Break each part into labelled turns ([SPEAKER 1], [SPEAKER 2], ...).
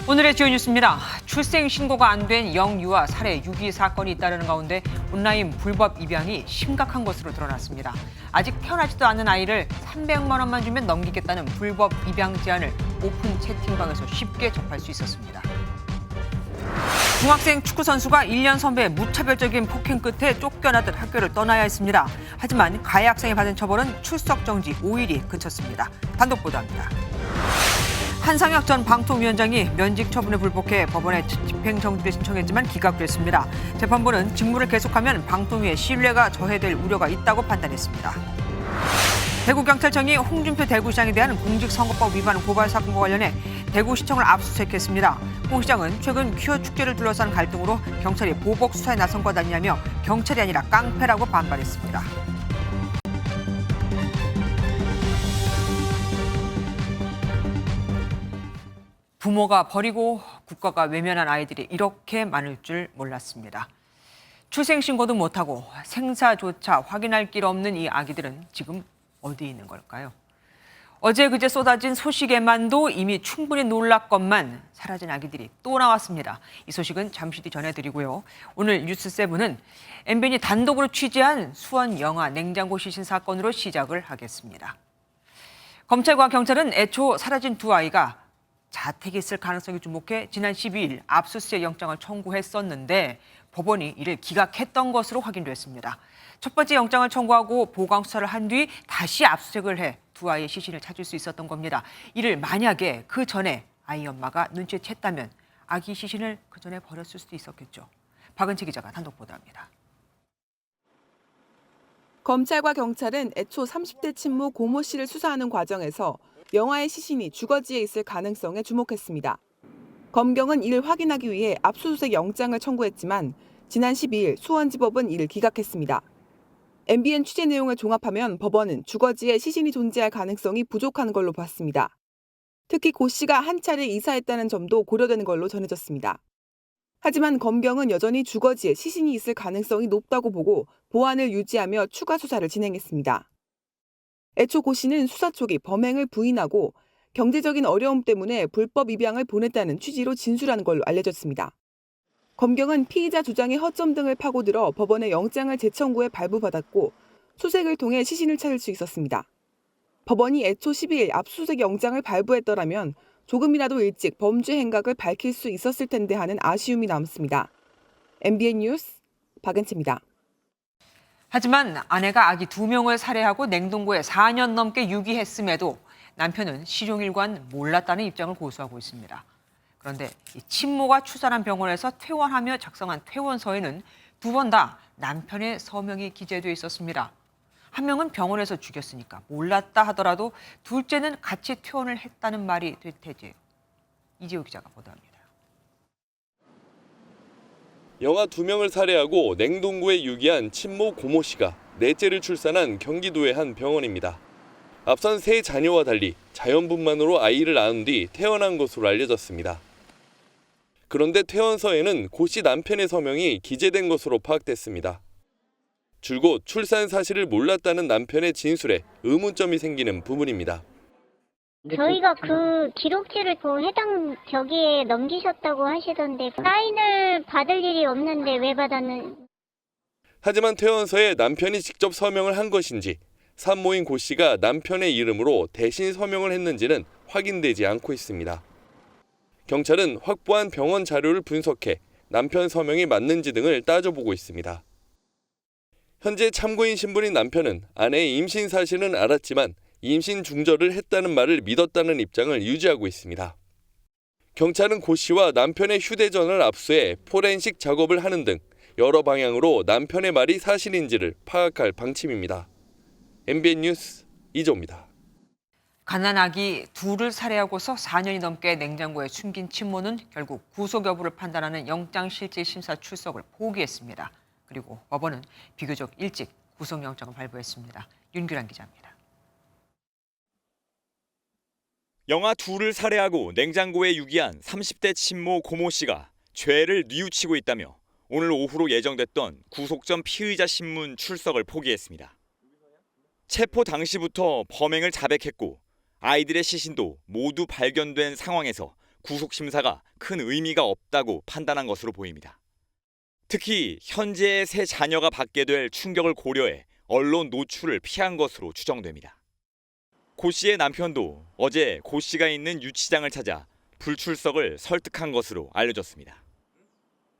[SPEAKER 1] 오늘의 주요 뉴스입니다. 출생 신고가 안 된 영유아 살해 유기 사건이 잇따르는 가운데 온라인 불법 입양이 심각한 것으로 드러났습니다. 아직 태어나지도 않은 아이를 300만 원만 주면 넘기겠다는 불법 입양 제안을 오픈 채팅방에서 쉽게 접할 수 있었습니다. 중학생 축구 선수가 1년 선배의 무차별적인 폭행 끝에 쫓겨나듯 학교를 떠나야 했습니다. 하지만 가해 학생이 받은 처벌은 출석 정지 5일이 그쳤습니다. 단독 보도합니다. 한상혁 전 방통위원장이 면직 처분에 불복해 법원에 집행정지를 신청했지만 기각됐습니다. 재판부는 직무를 계속하면 방통위의 신뢰가 저해될 우려가 있다고 판단했습니다. 대구경찰청이 홍준표 대구시장에 대한 공직선거법 위반 고발 사건과 관련해 대구시청을 압수수색했습니다. 홍 시장은 최근 퀴어 축제를 둘러싼 갈등으로 경찰이 보복 수사에 나선 것 아니냐며 경찰이 아니라 깡패라고 반발했습니다. 부모가 버리고 국가가 외면한 아이들이 이렇게 많을 줄 몰랐습니다. 출생신고도 못하고 생사조차 확인할 길 없는 이 아기들은 지금 어디 있는 걸까요? 어제 그제 쏟아진 소식에만도 이미 충분히 놀랐건만 사라진 아기들이 또 나왔습니다. 이 소식은 잠시 뒤 전해드리고요. 오늘 뉴스7은 MBN이 단독으로 취재한 수원 영아 냉장고 시신 사건으로 시작을 하겠습니다. 검찰과 경찰은 애초 사라진 두 아이가 자택에 있을 가능성이 주목해 지난 12일 압수수색 영장을 청구했었는데 법원이 이를 기각했던 것으로 확인됐습니다. 첫 번째 영장을 청구하고 보강 수사를 한 뒤 다시 압수수색을 해 두 아이의 시신을 찾을 수 있었던 겁니다. 이를 만약에 그 전에 아이 엄마가 눈치챘다면 아기 시신을 그 전에 버렸을 수도 있었겠죠. 박은채 기자가 단독 보도합니다.
[SPEAKER 2] 검찰과 경찰은 애초 30대 친모 고모 씨를 수사하는 과정에서 영아의 시신이 주거지에 있을 가능성에 주목했습니다. 검경은 이를 확인하기 위해 압수수색 영장을 청구했지만 지난 12일 수원지법은 이를 기각했습니다. MBN 취재 내용을 종합하면 법원은 주거지에 시신이 존재할 가능성이 부족한 걸로 봤습니다. 특히 고 씨가 한 차례 이사했다는 점도 고려되는 걸로 전해졌습니다. 하지만 검경은 여전히 주거지에 시신이 있을 가능성이 높다고 보고 보안을 유지하며 추가 수사를 진행했습니다. 애초 고 씨는 수사 초기 범행을 부인하고 경제적인 어려움 때문에 불법 입양을 보냈다는 취지로 진술한 걸로 알려졌습니다. 검경은 피의자 주장의 허점 등을 파고들어 법원에 영장을 재청구해 발부받았고 수색을 통해 시신을 찾을 수 있었습니다. 법원이 애초 12일 압수수색 영장을 발부했더라면 조금이라도 일찍 범죄 행각을 밝힐 수 있었을 텐데 하는 아쉬움이 남습니다. MBN 뉴스 박은채입니다.
[SPEAKER 1] 하지만 아내가 아기 2명을 살해하고 냉동고에 4년 넘게 유기했음에도 남편은 실종일관 몰랐다는 입장을 고수하고 있습니다. 그런데 이 친모가 출산한 병원에서 퇴원하며 작성한 퇴원서에는 두 번 다 남편의 서명이 기재돼 있었습니다. 한 명은 병원에서 죽였으니까 몰랐다 하더라도 둘째는 같이 퇴원을 했다는 말이 될 테지요. 이재호 기자가 보도합니다.
[SPEAKER 3] 영아 2명을 살해하고 냉동고에 유기한 친모 고모 씨가 넷째를 출산한 경기도의 한 병원입니다. 앞선 세 자녀와 달리 자연분만으로 아이를 낳은 뒤 퇴원한 것으로 알려졌습니다. 그런데 퇴원서에는 고 씨 남편의 서명이 기재된 것으로 파악됐습니다. 줄곧 출산 사실을 몰랐다는 남편의 진술에 의문점이 생기는 부분입니다.
[SPEAKER 4] 저희가 그 기록지를 해당 저기에 넘기셨다고 하시던데 사인을 받을 일이 없는데 왜 받았는?
[SPEAKER 3] 하지만 퇴원서에 남편이 직접 서명을 한 것인지 산모인 고 씨가 남편의 이름으로 대신 서명을 했는지는 확인되지 않고 있습니다. 경찰은 확보한 병원 자료를 분석해 남편 서명이 맞는지 등을 따져보고 있습니다. 현재 참고인 신분인 남편은 아내의 임신 사실은 알았지만 임신 중절을 했다는 말을 믿었다는 입장을 유지하고 있습니다. 경찰은 고 씨와 남편의 휴대전화를 압수해 포렌식 작업을 하는 등 여러 방향으로 남편의 말이 사실인지를 파악할 방침입니다. MBN 뉴스 이조입니다.
[SPEAKER 1] 갓난아기 둘을 살해하고서 4년이 넘게 냉장고에 숨긴 친모는 결국 구속 여부를 판단하는 영장실질심사 출석을 포기했습니다. 그리고 법원은 비교적 일찍 구속영장을 발부했습니다. 윤규란 기자입니다.
[SPEAKER 5] 영아 둘을 살해하고 냉장고에 유기한 30대 친모 고모 씨가 죄를 뉘우치고 있다며 오늘 오후로 예정됐던 구속 전 피의자 신문 출석을 포기했습니다. 체포 당시부터 범행을 자백했고 아이들의 시신도 모두 발견된 상황에서 구속 심사가 큰 의미가 없다고 판단한 것으로 보입니다. 특히 현재의 세 자녀가 받게 될 충격을 고려해 언론 노출을 피한 것으로 추정됩니다. 고 씨의 남편도 어제 고 씨가 있는 유치장을 찾아 불출석을 설득한 것으로 알려졌습니다.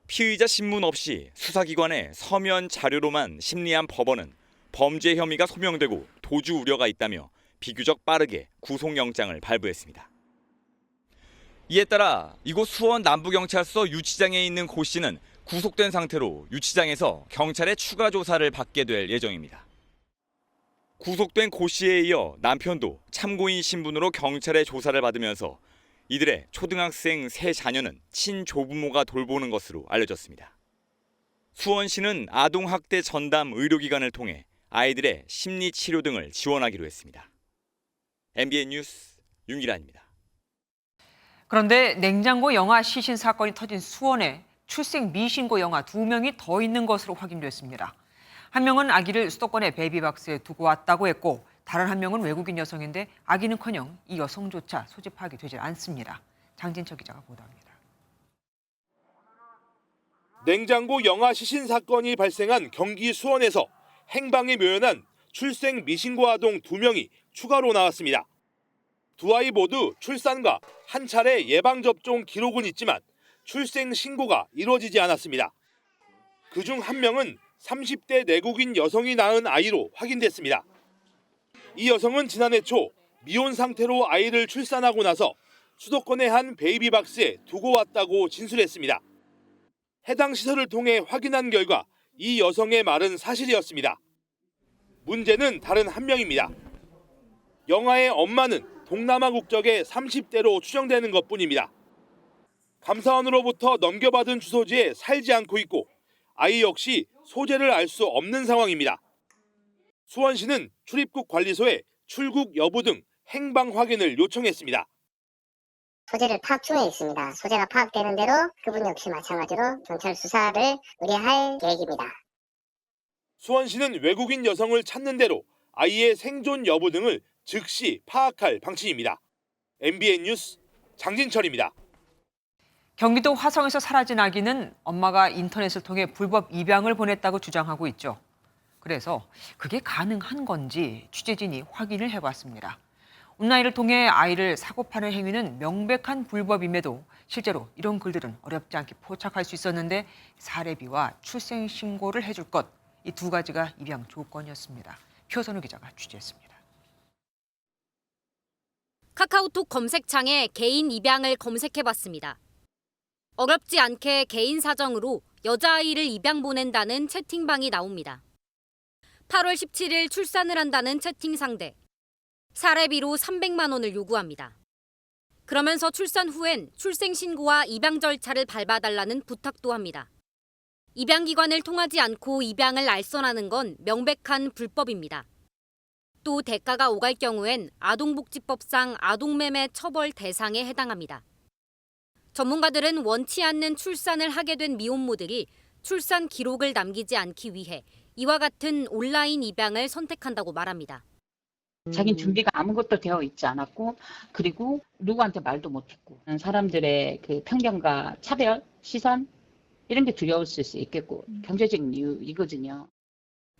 [SPEAKER 5] 피의자 신문 없이 수사기관의 서면 자료로만 심리한 법원은 범죄 혐의가 소명되고 도주 우려가 있다며 비교적 빠르게 구속영장을 발부했습니다. 이에 따라 이곳 수원 남부경찰서 유치장에 있는 고 씨는 구속된 상태로 유치장에서 경찰의 추가 조사를 받게 될 예정입니다. 구속된 고 씨에 이어 남편도 참고인 신분으로 경찰의 조사를 받으면서 이들의 초등학생 세 자녀는 친조부모가 돌보는 것으로 알려졌습니다. 수원시는 아동학대 전담 의료기관을 통해 아이들의 심리치료 등을 지원하기로 했습니다. MBN 뉴스 윤기란입니다.
[SPEAKER 1] 그런데 냉장고 영아 시신 사건이 터진 수원에 출생 미신고 영아 2명이 더 있는 것으로 확인됐습니다. 한 명은 아기를 수도권의 베이비박스에 두고 왔다고 했고 다른 한 명은 외국인 여성인데 아기는커녕 이 여성조차 소집하게 되질 않습니다. 장진철 기자가 보도합니다.
[SPEAKER 6] 냉장고 영아 시신 사건이 발생한 경기 수원에서 행방에 묘연한 출생 미신고 아동 2명이 추가로 나왔습니다. 두 아이 모두 출산과 한 차례 예방접종 기록은 있지만 출생 신고가 이루어지지 않았습니다. 그중 한 명은 30대 내국인 여성이 낳은 아이로 확인됐습니다. 이 여성은 지난해 초 미혼 상태로 아이를 출산하고 나서 수도권의 한 베이비박스에 두고 왔다고 진술했습니다. 해당 시설을 통해 확인한 결과 이 여성의 말은 사실이었습니다. 문제는 다른 한 명입니다. 영아의 엄마는 동남아 국적의 30대로 추정되는 것뿐입니다. 감사원으로부터 넘겨받은 주소지에 살지 않고 있고 아이 역시 소재를 알 수 없는 상황입니다. 수원시는 출입국 관리소에 출국 여부 등 행방 확인을 요청했습니다.
[SPEAKER 7] 소재를 파악 중에 있습니다. 소재가 파악되는 대로 그분 역시 마찬가지로 경찰 수사를 의뢰할 계획입니다.
[SPEAKER 6] 수원시는 외국인 여성을 찾는 대로 아이의 생존 여부 등을 즉시 파악할 방침입니다. MBN 뉴스 장진철입니다.
[SPEAKER 1] 경기도 화성에서 사라진 아기는 엄마가 인터넷을 통해 불법 입양을 보냈다고 주장하고 있죠. 그래서 그게 가능한 건지 취재진이 확인을 해봤습니다. 온라인을 통해 아이를 사고 파는 행위는 명백한 불법임에도 실제로 이런 글들은 어렵지 않게 포착할 수 있었는데 사례비와 출생 신고를 해줄 것, 이 두 가지가 입양 조건이었습니다. 표선우 기자가 취재했습니다.
[SPEAKER 8] 카카오톡 검색창에 개인 입양을 검색해봤습니다. 어렵지 않게 개인 사정으로 여자아이를 입양 보낸다는 채팅방이 나옵니다. 8월 17일 출산을 한다는 채팅 상대. 사례비로 300만 원을 요구합니다. 그러면서 출산 후엔 출생신고와 입양 절차를 밟아달라는 부탁도 합니다. 입양기관을 통하지 않고 입양을 알선하는 건 명백한 불법입니다. 또 대가가 오갈 경우엔 아동복지법상 아동매매 처벌 대상에 해당합니다. 전문가들은 원치 않는 출산을 하게 된 미혼모들이 출산 기록을 남기지 않기 위해 이와 같은 온라인 입양을 선택한다고 말합니다.
[SPEAKER 9] 자기는 준비가 아무것도 되어 있지 않았고 그리고 누구한테 말도 못 했고 사람들의 그 편견과 차별, 시선 이런 게 두려울 수 있겠고 경제적인 이유 이거든요.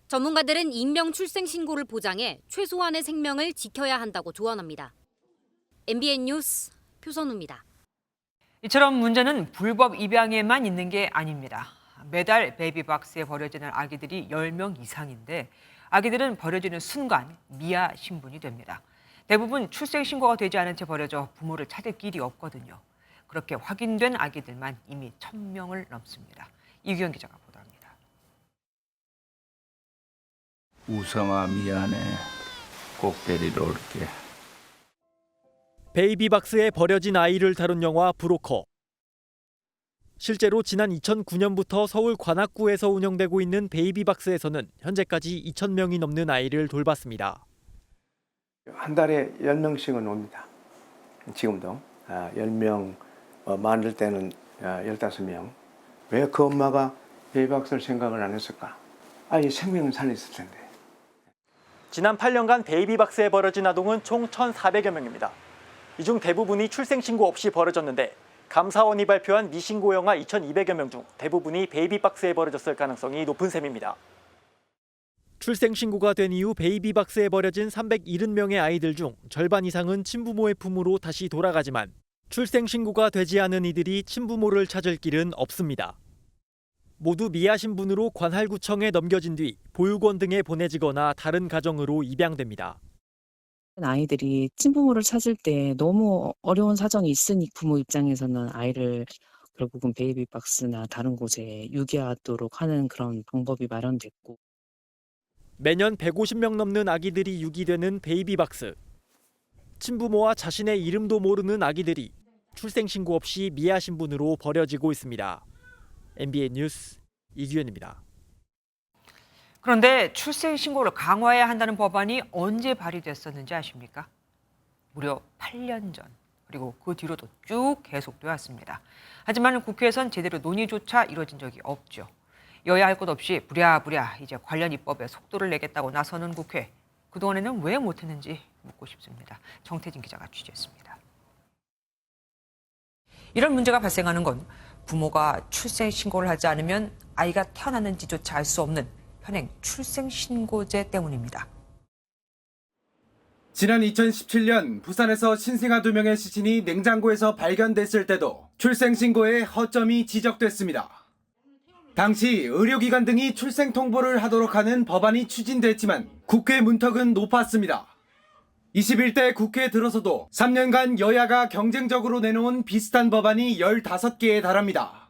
[SPEAKER 8] 전문가들은 인명 출생 신고를 보장해 최소한의 생명을 지켜야 한다고 조언합니다. MBN 뉴스 표선우입니다.
[SPEAKER 1] 이처럼 문제는 불법 입양에만 있는 게 아닙니다. 매달 베이비박스에 버려지는 아기들이 10명 이상인데 아기들은 버려지는 순간 미아 신분이 됩니다. 대부분 출생 신고가 되지 않은 채 버려져 부모를 찾을 길이 없거든요. 그렇게 확인된 아기들만 이미 1,000명을 넘습니다. 이규현 기자가 보도합니다.
[SPEAKER 10] 우성아 미안해. 꼭 데리러 올게.
[SPEAKER 11] 베이비박스에 버려진 아이를 다룬 영화 브로커. 실제로 지난 2009년부터 서울 관악구에서 운영되고 있는 베이비박스에서는 현재까지 2,000명이 넘는 아이를 돌봤습니다.
[SPEAKER 12] 한 달에 10명씩은 옵니다. 지금도 10명, 많을 때는 15명. 왜 그 엄마가 베이비박스를 생각을 안 했을까? 아이 생명은 살렸을 텐데.
[SPEAKER 11] 지난 8년간 베이비박스에 버려진 아동은 총 1,400여 명입니다. 이 중 대부분이 출생신고 없이 벌어졌는데 감사원이 발표한 미신고 영아 2,200여 명 중 대부분이 베이비박스에 벌어졌을 가능성이 높은 셈입니다. 출생신고가 된 이후 베이비박스에 버려진 370명의 아이들 중 절반 이상은 친부모의 품으로 다시 돌아가지만 출생신고가 되지 않은 이들이 친부모를 찾을 길은 없습니다. 모두 미아신분으로 관할구청에 넘겨진 뒤 보육원 등에 보내지거나 다른 가정으로 입양됩니다.
[SPEAKER 13] 아이들이 친부모를 찾을 때 너무 어려운 사정이 있으니 부모 입장에서는 아이를 결국은 베이비박스나 다른 곳에 유기하도록 하는 그런 방법이 마련됐고,
[SPEAKER 11] 매년 150명 넘는 아기들이 유기되는 베이비박스. 친부모와 자신의 이름도 모르는 아기들이 출생신고 없이 미아신분으로 버려지고 있습니다. MBN 뉴스 이규현입니다.
[SPEAKER 1] 그런데 출생신고를 강화해야 한다는 법안이 언제 발의됐었는지 아십니까? 무려 8년 전, 그리고 그 뒤로도 쭉 계속되어 왔습니다. 하지만 국회에선 제대로 논의조차 이뤄진 적이 없죠. 여야 할 것 없이 부랴부랴 이제 관련 입법에 속도를 내겠다고 나서는 국회. 그동안에는 왜 못했는지 묻고 싶습니다. 정태진 기자가 취재했습니다. 이런 문제가 발생하는 건 부모가 출생신고를 하지 않으면 아이가 태어났는지조차 알 수 없는 현행 출생신고제 때문입니다.
[SPEAKER 14] 지난 2017년 부산에서 신생아 2명의 시신이 냉장고에서 발견됐을 때도 출생신고에 허점이 지적됐습니다. 당시 의료기관 등이 출생 통보를 하도록 하는 법안이 추진됐지만 국회 문턱은 높았습니다. 21대 국회에 들어서도 3년간 여야가 경쟁적으로 내놓은 비슷한 법안이 15개에 달합니다.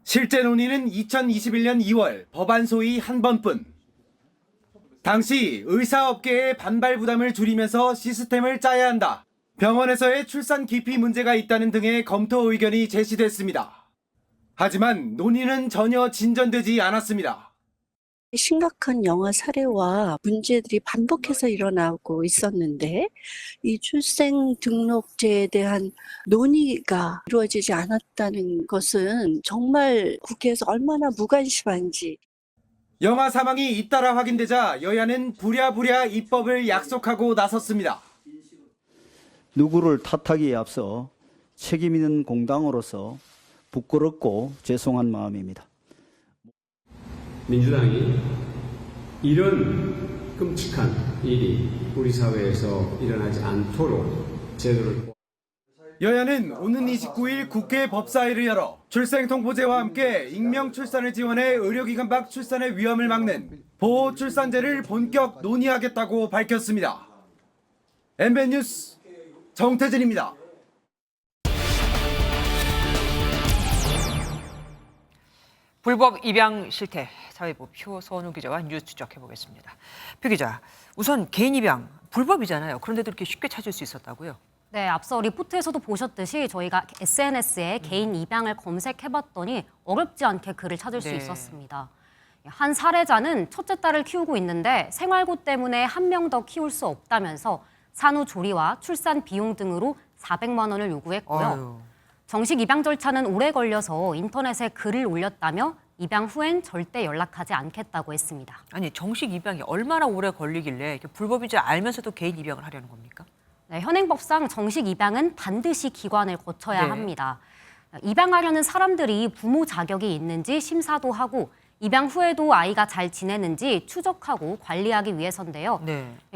[SPEAKER 14] 실제 논의는 2021년 2월 법안 소위 한 번뿐. 당시 의사업계의 반발 부담을 줄이면서 시스템을 짜야 한다. 병원에서의 출산 기피 문제가 있다는 등의 검토 의견이 제시됐습니다. 하지만 논의는 전혀 진전되지 않았습니다.
[SPEAKER 15] 심각한 영아 사례와 문제들이 반복해서 일어나고 있었는데 이 출생 등록제에 대한 논의가 이루어지지 않았다는 것은 정말 국회에서 얼마나 무관심한지.
[SPEAKER 14] 영아 사망이 잇따라 확인되자 여야는 부랴부랴 입법을 약속하고 나섰습니다.
[SPEAKER 16] 누구를 탓하기에 앞서 책임 있는 공당으로서 부끄럽고 죄송한 마음입니다.
[SPEAKER 17] 민주당이 이런 끔찍한 일이 우리 사회에서 일어나지 않도록 제도를
[SPEAKER 14] 여야는 오는 29일 국회 법사위를 열어 출생통보제와 함께 익명 출산을 지원해 의료기관 밖 출산의 위험을 막는 보호출산제를 본격 논의하겠다고 밝혔습니다. MBN 뉴스 정태진입니다.
[SPEAKER 1] 불법 입양 실태, 사회부 표선우 기자와 뉴스 추적해보겠습니다. 표 기자, 우선 개인 입양 불법이잖아요. 그런데도 이렇게 쉽게 찾을 수 있었다고요?
[SPEAKER 8] 네, 앞서 리포트에서도 보셨듯이 저희가 SNS에 개인 입양을 검색해봤더니 어렵지 않게 그를 찾을 수 있었습니다. 한 사례자는 첫째 딸을 키우고 있는데 생활고 때문에 한 명 더 키울 수 없다면서 산후조리와 출산 비용 등으로 400만 원을 요구했고요.
[SPEAKER 1] 아유.
[SPEAKER 8] 정식 입양 절차는 오래 걸려서 인터넷에 글을 올렸다며 입양 후엔 절대 연락하지 않겠다고 했습니다.
[SPEAKER 1] 아니, 정식 입양이 얼마나 오래 걸리길래 이렇게 불법인 줄 알면서도 개인 입양을 하려는 겁니까?
[SPEAKER 8] 네, 현행법상 정식 입양은 반드시 기관을 거쳐야 합니다. 입양하려는 사람들이 부모 자격이 있는지 심사도 하고 입양 후에도 아이가 잘 지내는지 추적하고 관리하기 위해서인데요.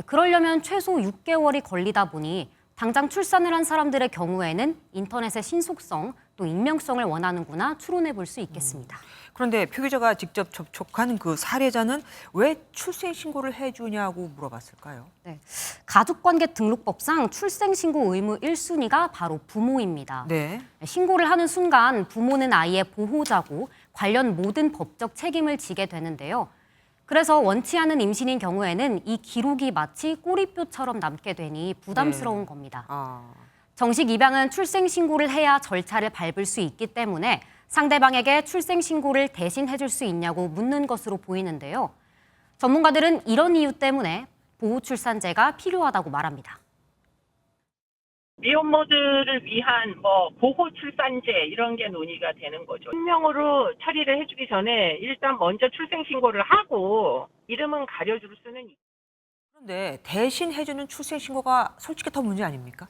[SPEAKER 8] 그러려면 최소 6개월이 걸리다 보니 당장 출산을 한 사람들의 경우에는 인터넷의 신속성 또 익명성을 원하는구나 추론해 볼 수 있겠습니다.
[SPEAKER 1] 그런데 표 기자가 직접 접촉한 그 사례자는 왜 출생신고를 해주냐고 물어봤을까요?
[SPEAKER 8] 네, 가족관계등록법상 출생신고 의무 1순위가 바로 부모입니다. 신고를 하는 순간 부모는 아이의 보호자고 관련 모든 법적 책임을 지게 되는데요. 그래서 원치 않은 임신인 경우에는 이 기록이 마치 꼬리뼈처럼 남게 되니 부담스러운 겁니다. 정식 입양은 출생신고를 해야 절차를 밟을 수 있기 때문에 상대방에게 출생신고를 대신 해줄 수 있냐고 묻는 것으로 보이는데요. 전문가들은 이런 이유 때문에 보호출산제가 필요하다고 말합니다.
[SPEAKER 18] 미혼모들을 위한 보호출산제 이런 게 논의가 되는 거죠. 익명으로 처리를 해주기 전에 일단 먼저 출생신고를 하고 이름은 가려줄 수는 있습니다.
[SPEAKER 1] 그런데 대신 해주는 출생신고가 솔직히 더 문제 아닙니까?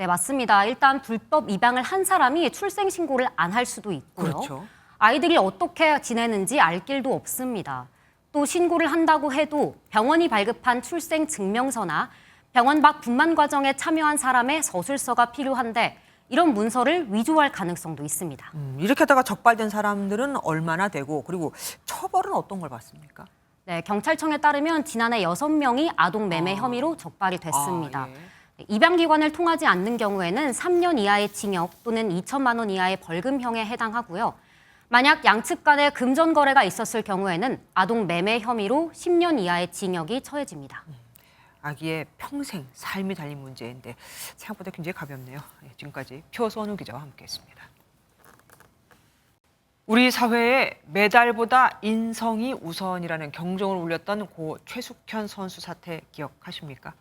[SPEAKER 8] 네, 맞습니다. 일단 불법 입양을 한 사람이 출생 신고를 안 할 수도 있고요.
[SPEAKER 1] 그렇죠.
[SPEAKER 8] 아이들이 어떻게 지내는지 알 길도 없습니다. 또 신고를 한다고 해도 병원이 발급한 출생 증명서나 병원 밖 분만 과정에 참여한 사람의 서술서가 필요한데 이런 문서를 위조할 가능성도 있습니다.
[SPEAKER 1] 이렇게 하다가 적발된 사람들은 얼마나 되고 그리고 처벌은 어떤 걸 받습니까?
[SPEAKER 8] 네, 경찰청에 따르면 지난해 6명이 아동 매매 혐의로 적발이 됐습니다.
[SPEAKER 1] 예.
[SPEAKER 8] 입양기관을 통하지 않는 경우에는 3년 이하의 징역 또는 2천만 원 이하의 벌금형에 해당하고요. 만약 양측 간에 금전 거래가 있었을 경우에는 아동 매매 혐의로 10년 이하의 징역이 처해집니다.
[SPEAKER 1] 아기의 평생 삶이 달린 문제인데 생각보다 굉장히 가볍네요. 지금까지 표선우 기자와 함께했습니다. 우리 사회에 메달보다 인성이 우선이라는 경종을 울렸던 고 최숙현 선수 사태 기억하십니까?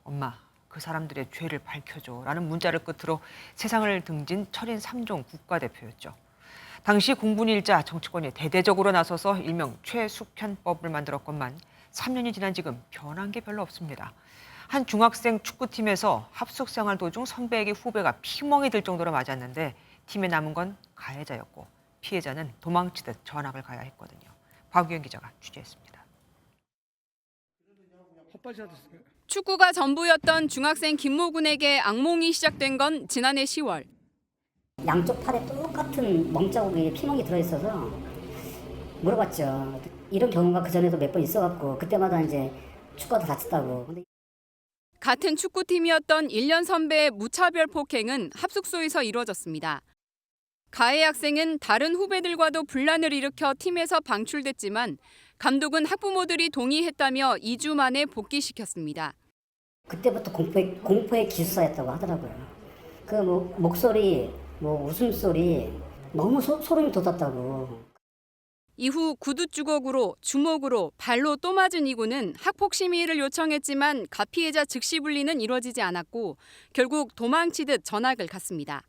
[SPEAKER 1] 엄마, 그 사람들의 죄를 밝혀줘라는 문자를 끝으로 세상을 등진 철인 3종 국가대표였죠. 당시 공분일자 정치권이 대대적으로 나서서 일명 최숙현법을 만들었건만 3년이 지난 지금 변한 게 별로 없습니다. 한 중학생 축구팀에서 합숙 생활 도중 선배에게 후배가 피멍이 들 정도로 맞았는데 팀에 남은 건 가해자였고 피해자는 도망치듯 전학을 가야 했거든요. 박유현 기자가 취재했습니다.
[SPEAKER 19] 축구가 전부였던 중학생 김모군에게 악몽이 시작된 건 지난해 10월.
[SPEAKER 20] 양쪽 팔에 똑같은 멍자국에 피멍이 들어있어서 물어봤죠. 이런 경우가 그전에도 몇 번 있어갖고 그때마다 이제 축구도 다쳤다고.
[SPEAKER 19] 같은 축구팀이었던 1년 선배의 무차별 폭행은 합숙소에서 이루어졌습니다. 가해 학생은 다른 후배들과도 분란을 일으켜 팀에서 방출됐지만 감독은 학부모들이 동의했다며 2주 만에 복귀시켰습니다.
[SPEAKER 20] 그때부터 공포의 기숙사였다고 하더라고요. 그 목소리, 웃음소리 너무 소름이 돋았다고.
[SPEAKER 19] 이후 구두 주걱으로 주먹으로 발로 또 맞은 이구는 학폭 심의를 요청했지만 가피해자 즉시 분리는 이루어지지 않았고 결국 도망치듯 전학을 갔습니다.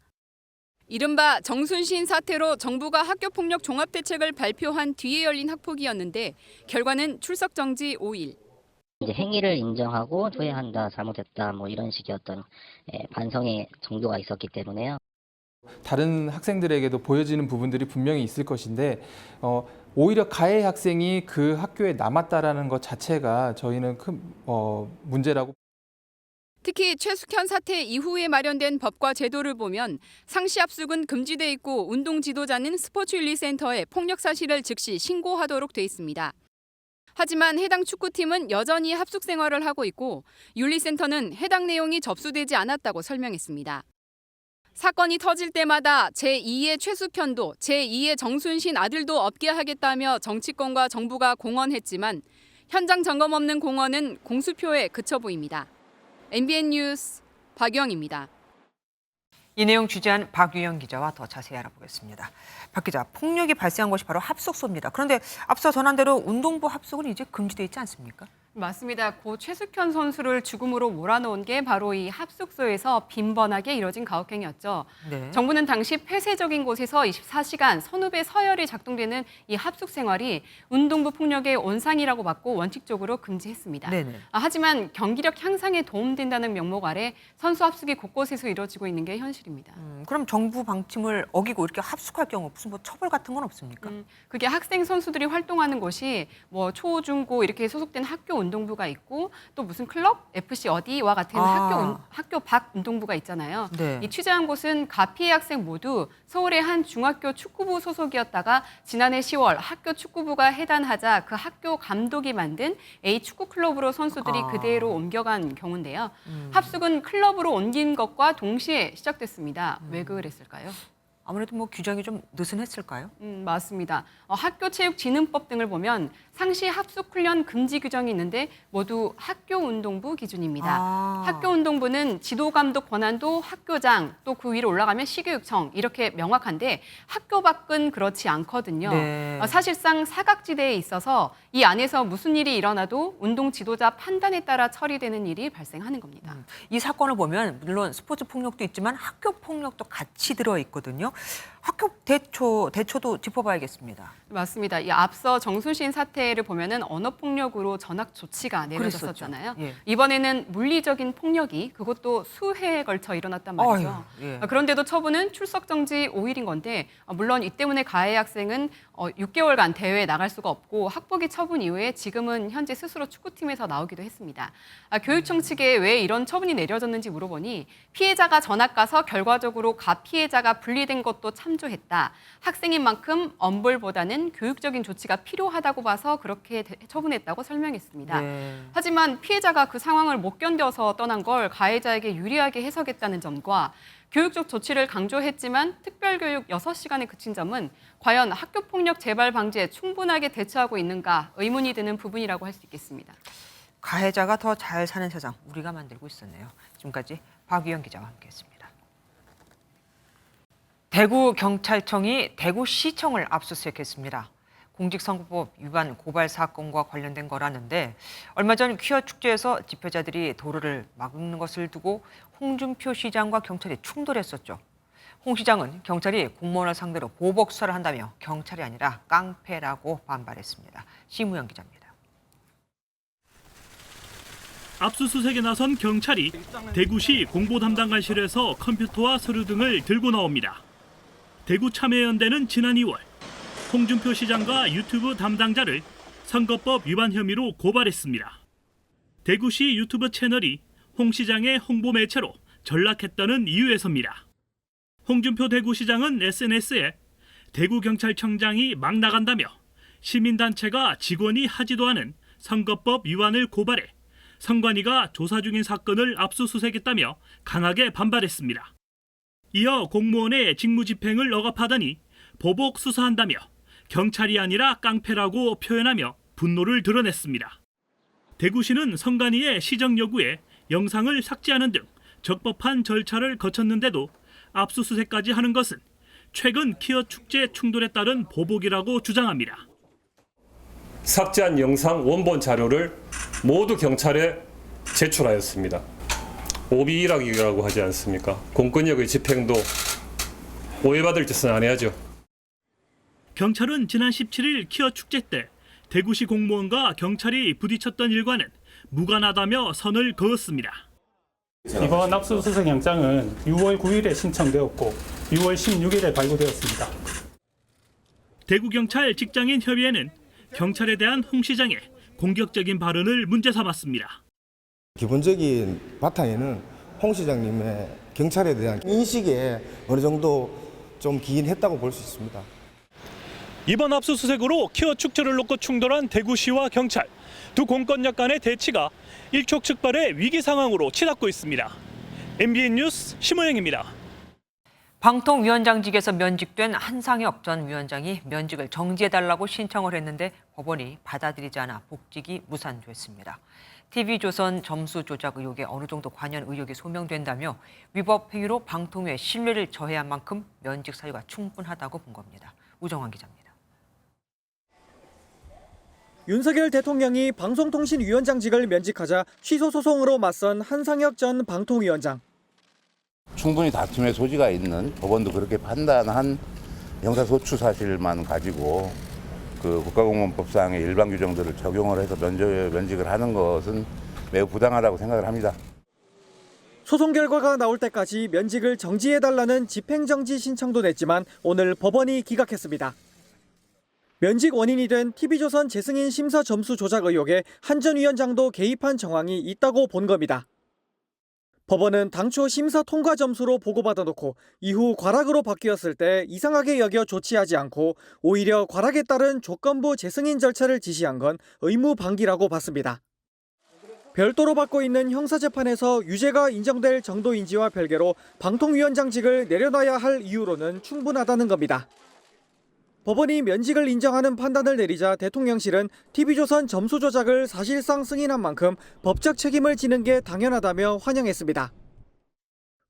[SPEAKER 19] 이른바 정순신 사태로 정부가 학교폭력 종합대책을 발표한 뒤에 열린 학폭이었는데 결과는 출석 정지 5일.
[SPEAKER 21] 이제 행위를 인정하고 후회한다, 잘못했다, 이런 식의 어떤 반성의 정도가 있었기 때문에요.
[SPEAKER 22] 다른 학생들에게도 보여지는 부분들이 분명히 있을 것인데 오히려 가해 학생이 그 학교에 남았다라는 것 자체가 저희는 큰 문제라고.
[SPEAKER 19] 특히 최숙현 사태 이후에 마련된 법과 제도를 보면 상시 합숙은 금지돼 있고 운동 지도자는 스포츠윤리센터에 폭력 사실을 즉시 신고하도록 돼 있습니다. 하지만 해당 축구팀은 여전히 합숙 생활을 하고 있고 윤리센터는 해당 내용이 접수되지 않았다고 설명했습니다. 사건이 터질 때마다 제2의 최숙현도 제2의 정순신 아들도 없게 하겠다며 정치권과 정부가 공언했지만 현장 점검 없는 공언은 공수표에 그쳐 보입니다. MBN 뉴스 박유영입니다.
[SPEAKER 1] 이 내용 취재한 박유영 기자와 더 자세히 알아보겠습니다. 박 기자, 폭력이 발생한 곳이 바로 합숙소입니다. 그런데 앞서 전한 대로 운동부 합숙은 이제 금지돼 있지 않습니까?
[SPEAKER 23] 맞습니다. 고 최숙현 선수를 죽음으로 몰아넣은 게 바로 이 합숙소에서 빈번하게 이뤄진 가혹행위였죠.
[SPEAKER 1] 네.
[SPEAKER 23] 정부는 당시 폐쇄적인 곳에서 24시간 선후배 서열이 작동되는 이 합숙 생활이 운동부 폭력의 온상이라고 봤고 원칙적으로 금지했습니다.
[SPEAKER 1] 네네.
[SPEAKER 23] 하지만 경기력 향상에 도움된다는 명목 아래 선수 합숙이 곳곳에서 이루어지고 있는 게 현실입니다.
[SPEAKER 1] 그럼 정부 방침을 어기고 이렇게 합숙할 경우 무슨 처벌 같은 건 없습니까?
[SPEAKER 23] 그게 학생 선수들이 활동하는 곳이 초, 중, 고 이렇게 소속된 학교 운동부가 있고 또 무슨 클럽, FC 어디와 같은 학교 밖 운동부가 있잖아요.
[SPEAKER 1] 네.
[SPEAKER 23] 이 취재한 곳은 가피해 학생 모두 서울의 한 중학교 축구부 소속이었다가 지난해 10월 학교 축구부가 해단하자 그 학교 감독이 만든 A 축구 클럽으로 선수들이 그대로 옮겨간 경우인데요. 합숙은 클럽으로 옮긴 것과 동시에 시작됐습니다. 왜 그랬을까요?
[SPEAKER 1] 아무래도 규정이 좀 느슨했을까요?
[SPEAKER 23] 맞습니다. 학교체육진흥법 등을 보면 상시 합숙 훈련 금지 규정이 있는데 모두 학교운동부 기준입니다. 학교운동부는 지도감독 권한도 학교장 또 그 위로 올라가면 시교육청 이렇게 명확한데 학교 밖은 그렇지 않거든요.
[SPEAKER 1] 네.
[SPEAKER 23] 사실상 사각지대에 있어서 이 안에서 무슨 일이 일어나도 운동 지도자 판단에 따라 처리되는 일이 발생하는 겁니다.
[SPEAKER 1] 이 사건을 보면 물론 스포츠 폭력도 있지만 학교 폭력도 같이 들어있거든요. 학교 대초도 짚어봐야겠습니다.
[SPEAKER 23] 맞습니다. 이 앞서 정순신 사태 때를 보면은 언어폭력으로 전학 조치가 내려졌었잖아요.
[SPEAKER 1] 예.
[SPEAKER 23] 이번에는 물리적인 폭력이 그것도 수회에 걸쳐 일어났단 말이죠.
[SPEAKER 1] 예.
[SPEAKER 23] 그런데도 처분은 출석 정지 5일인 건데 물론 이 때문에 가해 학생은 6개월간 대회에 나갈 수가 없고 학폭위 처분 이후에 지금은 현재 스스로 축구팀에서 나오기도 했습니다. 교육청 측에 왜 이런 처분이 내려졌는지 물어보니 피해자가 전학 가서 결과적으로 가피해자가 분리된 것도 참조했다. 학생인 만큼 엄벌보다는 교육적인 조치가 필요하다고 봐서 그렇게 처분했다고 설명했습니다.
[SPEAKER 1] 네.
[SPEAKER 23] 하지만 피해자가 그 상황을 못 견뎌서 떠난 걸 가해자에게 유리하게 해석했다는 점과 교육적 조치를 강조했지만 특별교육 6시간에 그친 점은 과연 학교폭력 재발 방지에 충분하게 대처하고 있는가 의문이 드는 부분이라고 할 수 있겠습니다.
[SPEAKER 1] 가해자가 더 잘 사는 세상 우리가 만들고 있었네요. 지금까지 박유영 기자와 함께했습니다. 대구경찰청이 대구시청을 압수수색했습니다. 공직선거법 위반 고발 사건과 관련된 거라는데 얼마 전 퀴어 축제에서 집회자들이 도로를 막는 것을 두고 홍준표 시장과 경찰이 충돌했었죠. 홍 시장은 경찰이 공무원을 상대로 보복 수사를 한다며 경찰이 아니라 깡패라고 반발했습니다. 심우영 기자입니다.
[SPEAKER 2] 압수수색에 나선 경찰이 대구시 공보담당관실에서 컴퓨터와 서류 등을 들고 나옵니다. 대구참여연대는 지난 2월 홍준표 시장과 유튜브 담당자를 선거법 위반 혐의로 고발했습니다. 대구시 유튜브 채널이 홍 시장의 홍보 매체로 전락했다는 이유에서입니다. 홍준표 대구시장은 SNS에 대구경찰청장이 막 나간다며 시민단체가 직원이 하지도 않은 선거법 위반을 고발해 선관위가 조사 중인 사건을 압수수색했다며 강하게 반발했습니다. 이어 공무원의 직무집행을 억압하다니 보복 수사한다며 경찰이 아니라 깡패라고 표현하며 분노를 드러냈습니다. 대구시는 선관위의 시정 요구에 영상을 삭제하는 등 적법한 절차를 거쳤는데도 압수수색까지 하는 것은 최근 퀴어 축제 충돌에 따른 보복이라고 주장합니다.
[SPEAKER 3] 삭제한 영상 원본 자료를 모두 경찰에 제출하였습니다. 오비일학이라고 하지 않습니까? 공권력의 집행도 오해받을 짓은 안 해야죠.
[SPEAKER 2] 경찰은 지난 17일 퀴어 축제 때 대구시 공무원과 경찰이 부딪혔던 일과는 무관하다며 선을 그었습니다.
[SPEAKER 4] 이번 압수수색 영장은 6월 9일에 신청되었고 6월 16일에 발부되었습니다.
[SPEAKER 2] 대구경찰 직장인협의회는 경찰에 대한 홍 시장의 공격적인 발언을 문제 삼았습니다.
[SPEAKER 24] 기본적인 바탕에는 홍 시장님의 경찰에 대한 인식에 어느 정도 좀 기인했다고 볼 수 있습니다.
[SPEAKER 2] 이번 압수수색으로 퀴어 축제를 놓고 충돌한 대구시와 경찰, 두 공권력 간의 대치가 일촉즉발의 위기 상황으로 치닫고 있습니다. MBN 뉴스 심호영입니다.
[SPEAKER 1] 방통위원장직에서 면직된 한상혁 전 위원장이 면직을 정지해달라고 신청을 했는데 법원이 받아들이지 않아 복직이 무산됐습니다. TV조선 점수 조작 의혹에 어느 정도 관여한 의혹이 소명된다며 위법 행위로 방통위의 신뢰를 저해한 만큼 면직 사유가 충분하다고 본 겁니다. 우정환 기자입니다.
[SPEAKER 11] 윤석열 대통령이 방송통신위원장직을 면직하자 취소 소송으로 맞선 한상혁 전 방통위원장.
[SPEAKER 25] 충분히 다툼의 소지가 있는 법원도 그렇게 판단한 형사소추 사실만 가지고 그 국가공무원법상의 일반 규정들을 적용을 해서 면직을 하는 것은 매우 부당하다고 생각을 합니다.
[SPEAKER 11] 소송 결과가 나올 때까지 면직을 정지해달라는 집행정지 신청도 냈지만 오늘 법원이 기각했습니다. 면직 원인이 된 TV조선 재승인 심사 점수 조작 의혹에 한 전 위원장도 개입한 정황이 있다고 본 겁니다. 법원은 당초 심사 통과 점수로 보고받아 놓고 이후 과락으로 바뀌었을 때 이상하게 여겨 조치하지 않고 오히려 과락에 따른 조건부 재승인 절차를 지시한 건 의무 방기라고 봤습니다. 별도로 받고 있는 형사재판에서 유죄가 인정될 정도인지와 별개로 방통위원장직을 내려놔야 할 이유로는 충분하다는 겁니다. 법원이 면직을 인정하는 판단을 내리자 대통령실은 TV조선 점수 조작을 사실상 승인한 만큼 법적 책임을 지는 게 당연하다며 환영했습니다.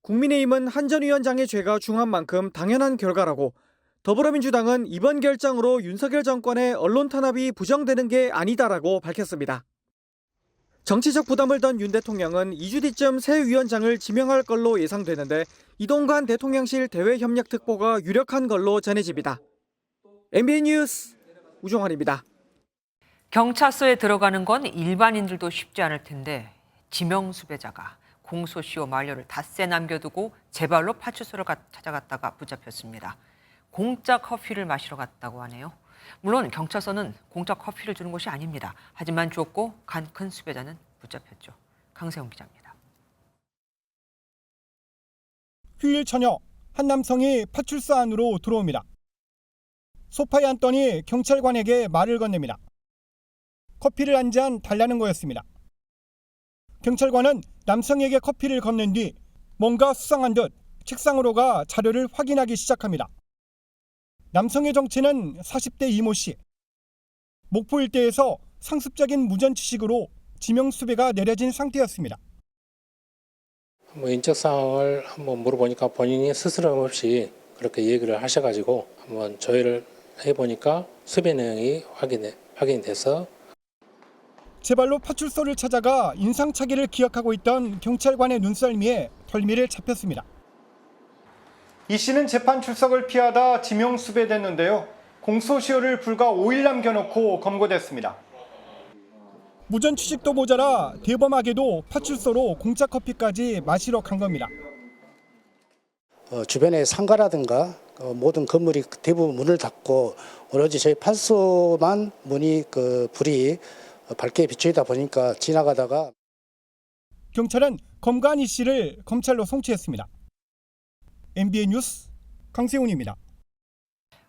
[SPEAKER 11] 국민의힘은 한 전 위원장의 죄가 중한 만큼 당연한 결과라고, 더불어민주당은 이번 결정으로 윤석열 정권의 언론 탄압이 부정되는 게 아니다라고 밝혔습니다. 정치적 부담을 던 윤 대통령은 2주 뒤쯤 새 위원장을 지명할 걸로 예상되는데 이동관 대통령실 대외협력특보가 유력한 걸로 전해집니다. MBN 뉴스 우종환입니다.
[SPEAKER 1] 경찰서에 들어가는 건 일반인들도 쉽지 않을 텐데 지명 수배자가 공소시효 만료를 닷새 남겨두고 제 발로 파출소를 찾아갔다가 붙잡혔습니다. 공짜 커피를 마시러 갔다고 하네요. 물론 경찰서는 공짜 커피를 주는 곳이 아닙니다. 하지만 주었고 간 큰 수배자는 붙잡혔죠. 강세훈 기자입니다.
[SPEAKER 5] 휴일 저녁 한 남성이 파출소 안으로 들어옵니다. 소파에 앉더니 경찰관에게 말을 건넵니다. 커피를 한 잔 달라는 거였습니다. 경찰관은 남성에게 커피를 건넨 뒤 뭔가 수상한 듯 책상으로 가 자료를 확인하기 시작합니다. 남성의 정체는 40대 이모 씨. 목포 일대에서 상습적인 무전취식으로 지명 수배가 내려진 상태였습니다.
[SPEAKER 6] 인적 사항을 한번 물어보니까 본인이 스스럼 없이 그렇게 얘기를 하셔가지고 한번 조회를 해보니까 수배 내용이 확인돼서
[SPEAKER 5] 제 발로 파출소를 찾아가 인상착의를 기억하고 있던 경찰관의 눈썰미에 덜미를 잡혔습니다. 이 씨는 재판 출석을 피하다 지명 수배됐는데요. 공소시효를 불과 5일 남겨놓고 검거됐습니다. 무전 취식도 모자라 대범하게도 파출소로 공짜 커피까지 마시러 간 겁니다.
[SPEAKER 7] 주변에 상가라든가 모든 건물이 대부분 문을 닫고 오로지 저희 파출소만 문이 불이 밝게 비춰있다 보니까 지나가다가
[SPEAKER 5] 경찰은 검거한 이 씨를 검찰로 송치했습니다. MBN 뉴스 강세훈입니다.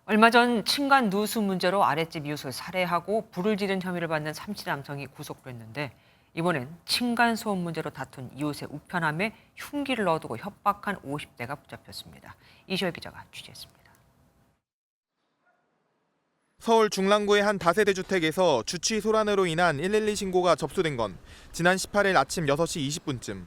[SPEAKER 1] 얼마 전 층간 누수 문제로 아랫집 이웃을 살해하고 불을 지른 혐의를 받는 30대 남성이 구속됐는데 이번엔 층간 소음 문제로 다툰 이웃의 우편함에 흉기를 넣어두고 협박한 50대가 붙잡혔습니다. 이시열 기자가 취재했습니다.
[SPEAKER 9] 서울 중랑구의 한 다세대 주택에서 주취 소란으로 인한 112 신고가 접수된 건 지난 18일 아침 6시 20분쯤.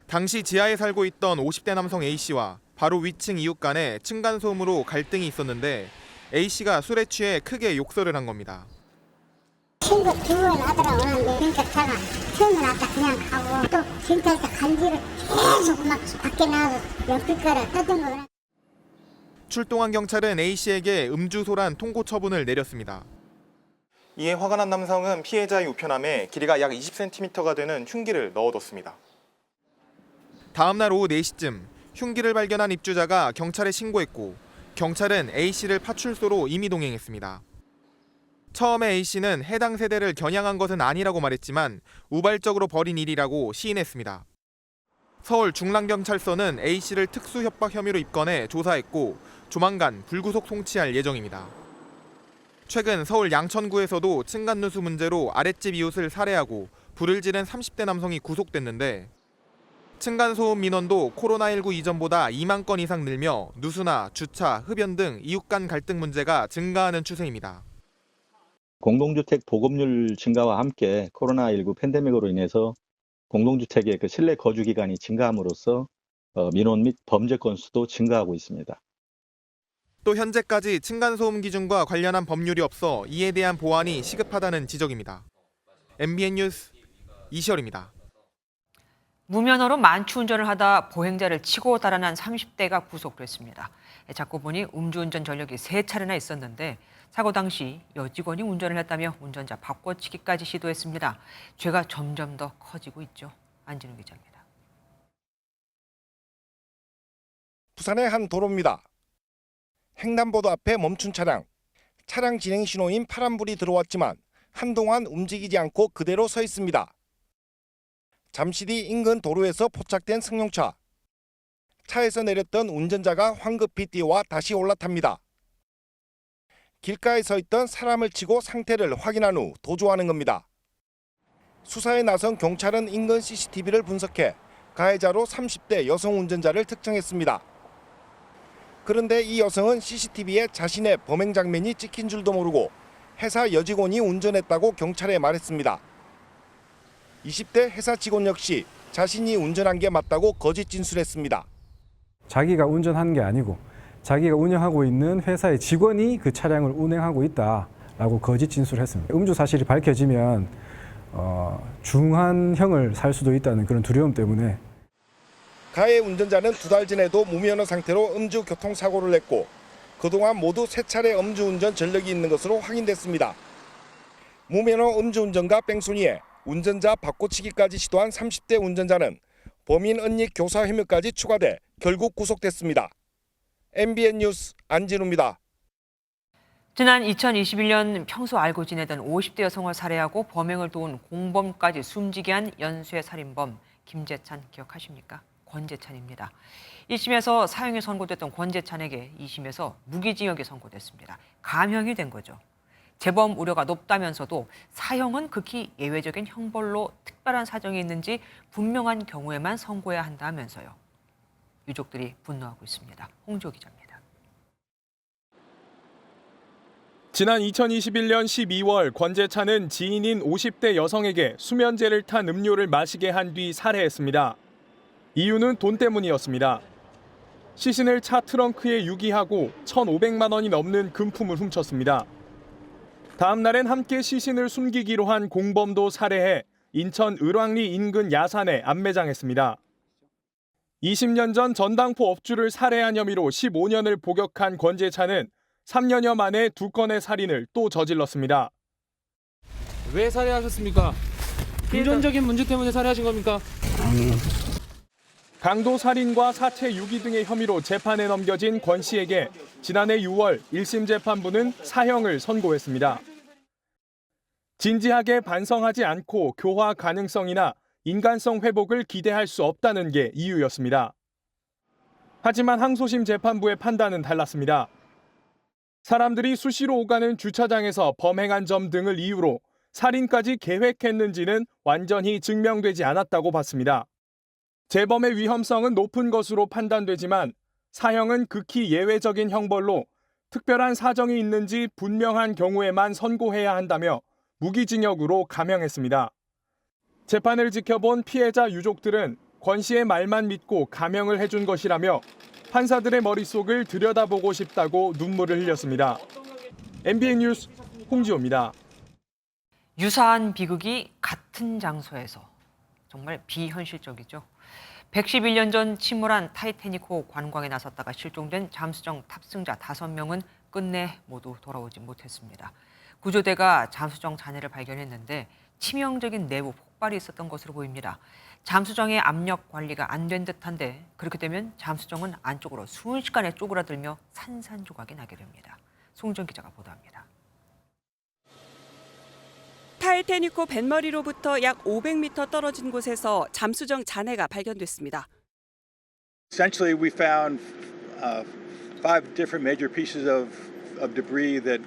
[SPEAKER 9] 당시 지하에 살고 있던 50대 남성 A씨와 바로 위층 이웃 간에 층간소음으로 갈등이 있었는데 A씨가 술에 취해 크게 욕설을 한 겁니다.
[SPEAKER 10] 친구 두 번 하더라고. 그러니까 제가 처음에 나왔다 그냥 가고 또 쉼터에서 간지를 계속 막 밖에 나가서 옆길가를 떠든 거구나.
[SPEAKER 9] 출동한 경찰은 A씨에게 음주소란 통고 처분을 내렸습니다.
[SPEAKER 26] 이에 화가 난 남성은 피해자의 우편함에 길이가 약 20cm가 되는 흉기를 넣어뒀습니다.
[SPEAKER 9] 다음 날 오후 4시쯤 흉기를 발견한 입주자가 경찰에 신고했고 경찰은 A씨를 파출소로 임의동행했습니다. 처음에 A씨는 해당 세대를 겨냥한 것은 아니라고 말했지만 우발적으로 벌인 일이라고 시인했습니다. 서울 중랑경찰서는 A씨를 특수협박 혐의로 입건해 조사했고 조만간 불구속 송치할 예정입니다. 최근 서울 양천구에서도 층간누수 문제로 아랫집 이웃을 살해하고 불을 지른 30대 남성이 구속됐는데 층간소음 민원도 코로나19 이전보다 2만 건 이상 늘며 누수나 주차, 흡연 등 이웃 간 갈등 문제가 증가하는 추세입니다.
[SPEAKER 27] 공동주택 보급률 증가와 함께 코로나19 팬데믹으로 인해서 공동주택의 실내 거주 기간이 증가함으로써 민원 및 범죄 건수도 증가하고 있습니다.
[SPEAKER 9] 또 현재까지 층간소음 기준과 관련한 법률이 없어 이에 대한 보완이 시급하다는 지적입니다. MBN 뉴스 이시열입니다.
[SPEAKER 1] 무면허로 만취 운전을 하다 보행자를 치고 달아난 30대가 구속됐습니다. 잡고 보니 음주운전 전력이 3차례나 있었는데 사고 당시 여직원이 운전을 했다며 운전자 바꿔치기까지 시도했습니다. 죄가 점점 더 커지고 있죠. 안진우 기자입니다.
[SPEAKER 24] 부산의 한 도로입니다. 횡단보도 앞에 멈춘 차량 진행 신호인 파란불이 들어왔지만 한동안 움직이지 않고 그대로 서 있습니다. 잠시 뒤 인근 도로에서 포착된 승용차. 차에서 내렸던 운전자가 황급히 뛰어와 다시 올라탑니다. 길가에 서 있던 사람을 치고 상태를 확인한 후 도주하는 겁니다. 수사에 나선 경찰은 인근 CCTV를 분석해 가해자로 30대 여성 운전자를 특정했습니다. 그런데 이 여성은 CCTV에 자신의 범행 장면이 찍힌 줄도 모르고 회사 여직원이 운전했다고 경찰에 말했습니다. 20대 회사 직원 역시 자신이 운전한 게 맞다고 거짓 진술했습니다.
[SPEAKER 28] 자기가 운전한 게 아니고 자기가 운영하고 있는 회사의 직원이 그 차량을 운행하고 있다라고 거짓 진술했습니다. 음주 사실이 밝혀지면 중한 형을 살 수도 있다는 그런 두려움 때문에
[SPEAKER 24] 가해 운전자는 2달 전에도 무면허 상태로 음주 교통사고를 냈고 그동안 모두 3차례 음주운전 전력이 있는 것으로 확인됐습니다. 무면허 음주운전과 뺑소니에 운전자 바꿔치기까지 시도한 30대 운전자는 범인 은닉 교사 혐의까지 추가돼 결국 구속됐습니다. MBN 뉴스 안진우입니다.
[SPEAKER 1] 지난 2021년 평소 알고 지내던 50대 여성을 살해하고 범행을 도운 공범까지 숨지게 한 연쇄 살인범 김재찬 기억하십니까? 권재찬입니다. 1심에서 사형이 선고됐던 권재찬에게 2심에서 무기징역이 선고됐습니다. 감형이 된 거죠. 재범 우려가 높다면서도 사형은 극히 예외적인 형벌로 특별한 사정이 있는지 분명한 경우에만 선고해야 한다면서요. 유족들이 분노하고 있습니다. 홍조 기자입니다.
[SPEAKER 8] 지난 2021년 12월 권재찬은 지인인 50대 여성에게 수면제를 탄 음료를 마시게 한 뒤 살해했습니다. 이유는 돈 때문이었습니다. 시신을 차 트렁크에 유기하고 1,500만 원이 넘는 금품을 훔쳤습니다. 다음 날엔 함께 시신을 숨기기로 한 공범도 살해해 인천 을왕리 인근 야산에 안매장했습니다. 20년 전 전당포 업주를 살해한 혐의로 15년을 복역한 권재찬은 3년여 만에 2건의 살인을 또 저질렀습니다.
[SPEAKER 12] 왜 살해하셨습니까? 금전적인 문제 때문에 살해하신 겁니까?
[SPEAKER 8] 강도 살인과 사체 유기 등의 혐의로 재판에 넘겨진 권 씨에게 지난해 6월 1심 재판부는 사형을 선고했습니다. 진지하게 반성하지 않고 교화 가능성이나 인간성 회복을 기대할 수 없다는 게 이유였습니다. 하지만 항소심 재판부의 판단은 달랐습니다. 사람들이 수시로 오가는 주차장에서 범행한 점 등을 이유로 살인까지 계획했는지는 완전히 증명되지 않았다고 봤습니다. 재범의 위험성은 높은 것으로 판단되지만 사형은 극히 예외적인 형벌로 특별한 사정이 있는지 분명한 경우에만 선고해야 한다며 무기징역으로 감형했습니다. 재판을 지켜본 피해자 유족들은 권 씨의 말만 믿고 감형을 해준 것이라며 판사들의 머릿속을 들여다보고 싶다고 눈물을 흘렸습니다. MBN 뉴스 홍지호입니다.
[SPEAKER 1] 유사한 비극이 같은 장소에서 정말 비현실적이죠. 111년 전 침몰한 타이타닉호 관광에 나섰다가 실종된 잠수정 탑승자 5명은 끝내 모두 돌아오지 못했습니다. 구조대가 잠수정 잔해를 발견했는데 치명적인 내부 폭발이 있었던 것으로 보입니다. 잠수정의 압력 관리가 안 된 듯한데 그렇게 되면 잠수정은 안쪽으로 순식간에 쪼그라들며 산산조각이 나게 됩니다. 송정 기자가 보도합니다.
[SPEAKER 13] 타이타닉호 뱃머리로부터 약 500m 떨어진 곳에서 잠수정 잔해가 발견됐습니다.
[SPEAKER 14] Essentially, we found 5 different major pieces of debris that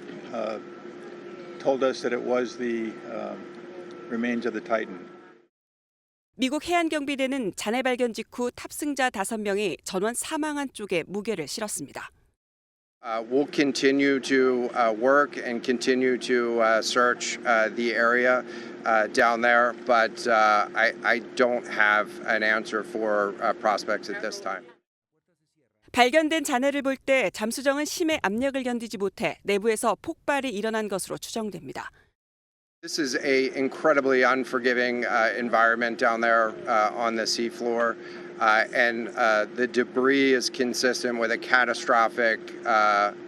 [SPEAKER 14] told us that it was the remains of the Titan.
[SPEAKER 13] 미국 해안경비대는 잔해 발견 직후 탑승자 5명이 전원 사망한 쪽에 무게를 실었습니다.
[SPEAKER 15] We'll continue to work and continue to search the area down there, but I don't have an answer for prospects at this time.
[SPEAKER 13] 발견된 잔해를 볼 때 잠수정은 심해 압력을 견디지 못해 내부에서 폭발이 일어난 것으로 추정됩니다.
[SPEAKER 15] This is an incredibly unforgiving environment down there on the seafloor. And the debris is consistent with a catastrophic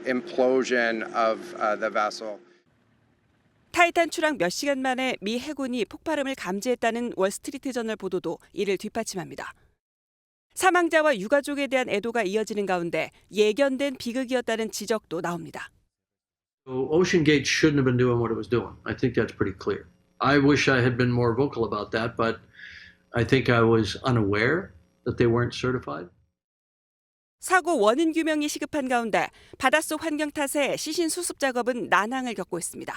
[SPEAKER 15] implosion of the vessel.
[SPEAKER 13] 타이탄 추락 몇 시간 만에 미 해군이 폭발음을 감지했다는 월스트리트저널 보도도 이를 뒷받침합니다. 사망자와 유가족에 대한 애도가 이어지는 가운데 예견된 비극이었다는 지적도 나옵니다.
[SPEAKER 16] OceanGate shouldn't have been doing what it was doing. I think that's pretty clear. I wish I had been more vocal about that, but I think I was unaware that they weren't certified.
[SPEAKER 13] 사고 원인 규명이 시급한 가운데 바닷속 환경 탓에 시신 수습 작업은 난항을 겪고 있습니다.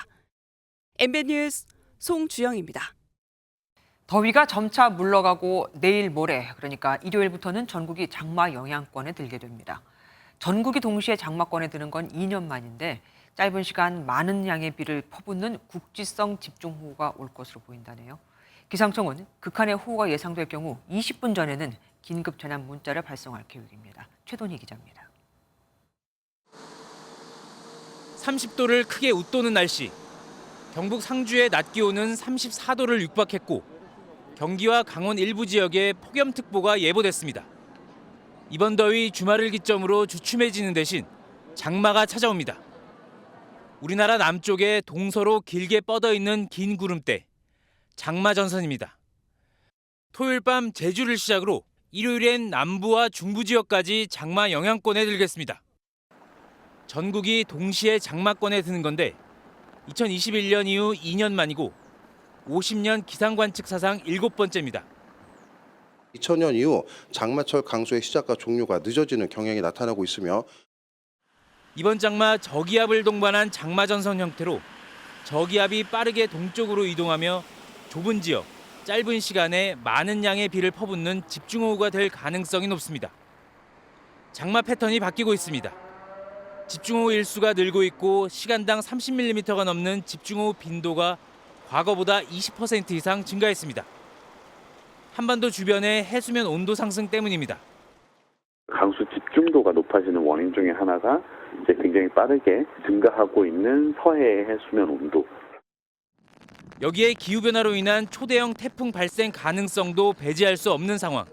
[SPEAKER 13] MBN 뉴스 송주영입니다.
[SPEAKER 1] 더위가 점차 물러가고 내일 모레 그러니까 일요일부터는 전국이 장마 영향권에 들게 됩니다. 전국이 동시에 장마권에 드는 건 2년 만인데 짧은 시간 많은 양의 비를 퍼붓는 국지성 집중호우가 올 것으로 보인다네요. 기상청은 극한의 호우가 예상될 경우 20분 전에는 긴급 재난 문자를 발송할 계획입니다. 최돈희 기자입니다.
[SPEAKER 17] 30도를 크게 웃도는 날씨. 경북 상주의 낮 기온은 34도를 육박했고 경기와 강원 일부 지역에 폭염특보가 예보됐습니다. 이번 더위 주말을 기점으로 주춤해지는 대신 장마가 찾아옵니다. 우리나라 남쪽에 동서로 길게 뻗어 있는 긴 구름대, 장마전선입니다. 토요일 밤 제주를 시작으로 일요일엔 남부와 중부 지역까지 장마 영향권에 들겠습니다. 전국이 동시에 장마권에 드는 건데 2021년 이후 2년 만이고 50년 기상관측 사상 7번째입니다.
[SPEAKER 3] 2000년 이후 장마철 강수의 시작과 종료가 늦어지는 경향이 나타나고 있으며
[SPEAKER 17] 이번 장마 저기압을 동반한 장마전선 형태로 저기압이 빠르게 동쪽으로 이동하며 좁은 지역, 짧은 시간에 많은 양의 비를 퍼붓는 집중호우가 될 가능성이 높습니다. 장마 패턴이 바뀌고 있습니다. 집중호우 일수가 늘고 있고 시간당 30mm가 넘는 집중호우 빈도가 과거보다 20% 이상 증가했습니다. 한반도 주변의 해수면 온도 상승 때문입니다.
[SPEAKER 4] 강수 집중도가 높아지는 원인 중에 하나가 이제 굉장히 빠르게 증가하고 있는 서해의 해수면 온도.
[SPEAKER 17] 여기에 기후변화로 인한 초대형 태풍 발생 가능성도 배제할 수 없는 상황.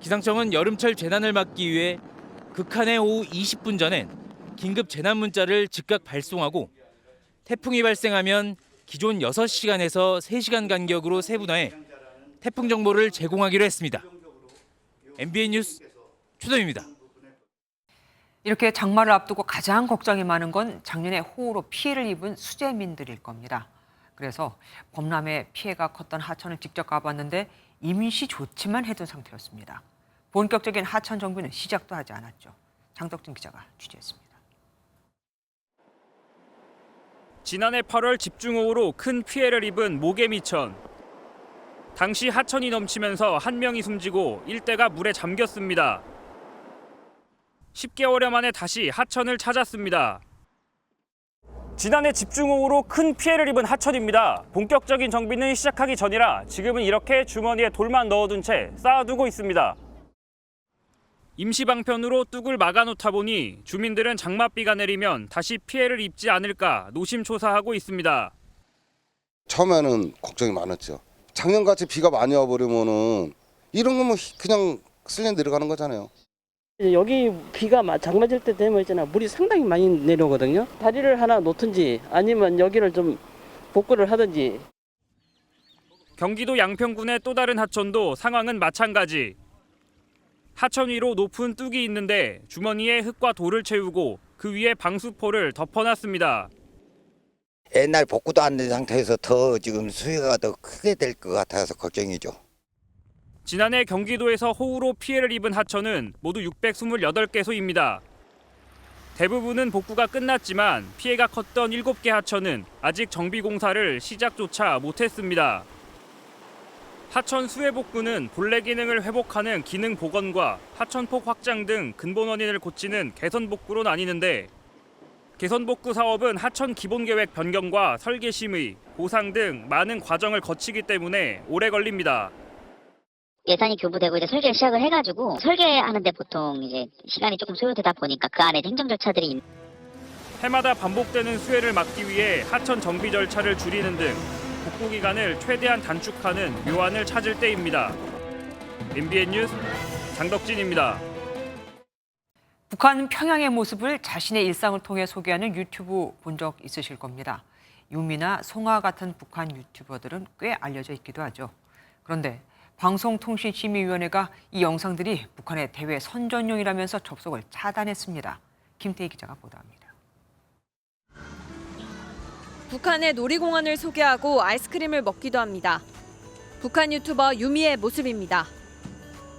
[SPEAKER 17] 기상청은 여름철 재난을 막기 위해 극한의 오후 20분 전엔 긴급 재난 문자를 즉각 발송하고 태풍이 발생하면 기존 6시간에서 3시간 간격으로 세분화해 태풍 정보를 제공하기로 했습니다. MBN 뉴스 최동입니다.
[SPEAKER 1] 이렇게 장마를 앞두고 가장 걱정이 많은 건 작년에 호우로 피해를 입은 수재민들일 겁니다. 그래서 범람에 피해가 컸던 하천을 직접 가봤는데 임시조치만 해둔 상태였습니다. 본격적인 하천 정비는 시작도 하지 않았죠. 장덕진 기자가 취재했습니다.
[SPEAKER 18] 지난해 8월 집중호우로 큰 피해를 입은 모개미천. 당시 하천이 넘치면서 한 명이 숨지고 일대가 물에 잠겼습니다. 10개월여 만에 다시 하천을 찾았습니다. 지난해 집중호우로 큰 피해를 입은 하천입니다. 본격적인 정비는 시작하기 전이라 지금은 이렇게 주머니에 돌만 넣어둔 채 쌓아두고 있습니다. 임시 방편으로 뚝을 막아놓다 보니 주민들은 장맛비가 내리면 다시 피해를 입지 않을까 노심초사하고 있습니다.
[SPEAKER 24] 처음에는 걱정이 많았죠. 작년같이 비가 많이 와버리면은 이런 거면 그냥 쓸려 내려가는 거잖아요.
[SPEAKER 19] 여기 비가 장마질 때 되면 있잖아, 물이 상당히 많이 내려오거든요. 다리를 하나 놓든지 아니면 여기를 좀 복구를 하든지.
[SPEAKER 18] 경기도 양평군의 또 다른 하천도 상황은 마찬가지. 하천 위로 높은 뚝이 있는데 주머니에 흙과 돌을 채우고 그 위에 방수포를 덮어놨습니다.
[SPEAKER 20] 옛날 복구도 안 된 상태에서 더 지금 수해가 더 크게 될 것 같아서 걱정이죠.
[SPEAKER 18] 지난해 경기도에서 호우로 피해를 입은 하천은 모두 628개소입니다. 대부분은 복구가 끝났지만 피해가 컸던 7개 하천은 아직 정비 공사를 시작조차 못했습니다. 하천 수해 복구는 본래 기능을 회복하는 기능 복원과 하천폭 확장 등 근본 원인을 고치는 개선 복구로 나뉘는데 개선 복구 사업은 하천 기본계획 변경과 설계 심의, 보상 등 많은 과정을 거치기 때문에 오래 걸립니다.
[SPEAKER 21] 예산이 교부되고 이제 설계를 시작을 해가지고 설계하는데 보통 이제 시간이 조금 소요되다 보니까 그 안에 행정 절차들이
[SPEAKER 18] 해마다 반복되는 수해를 막기 위해 하천 정비 절차를 줄이는 등 복구 기간을 최대한 단축하는 묘안을 찾을 때입니다. MBN 뉴스 장덕진입니다.
[SPEAKER 1] 북한 평양의 모습을 자신의 일상을 통해 소개하는 유튜브 본 적 있으실 겁니다. 유미나 송아 같은 북한 유튜버들은 꽤 알려져 있기도 하죠. 그런데 방송통신심의위원회가 이 영상들이 북한의 대외 선전용이라면서 접속을 차단했습니다. 김태희 기자가 보도합니다.
[SPEAKER 22] 북한의 놀이공원을 소개하고 아이스크림을 먹기도 합니다. 북한 유튜버 유미의 모습입니다.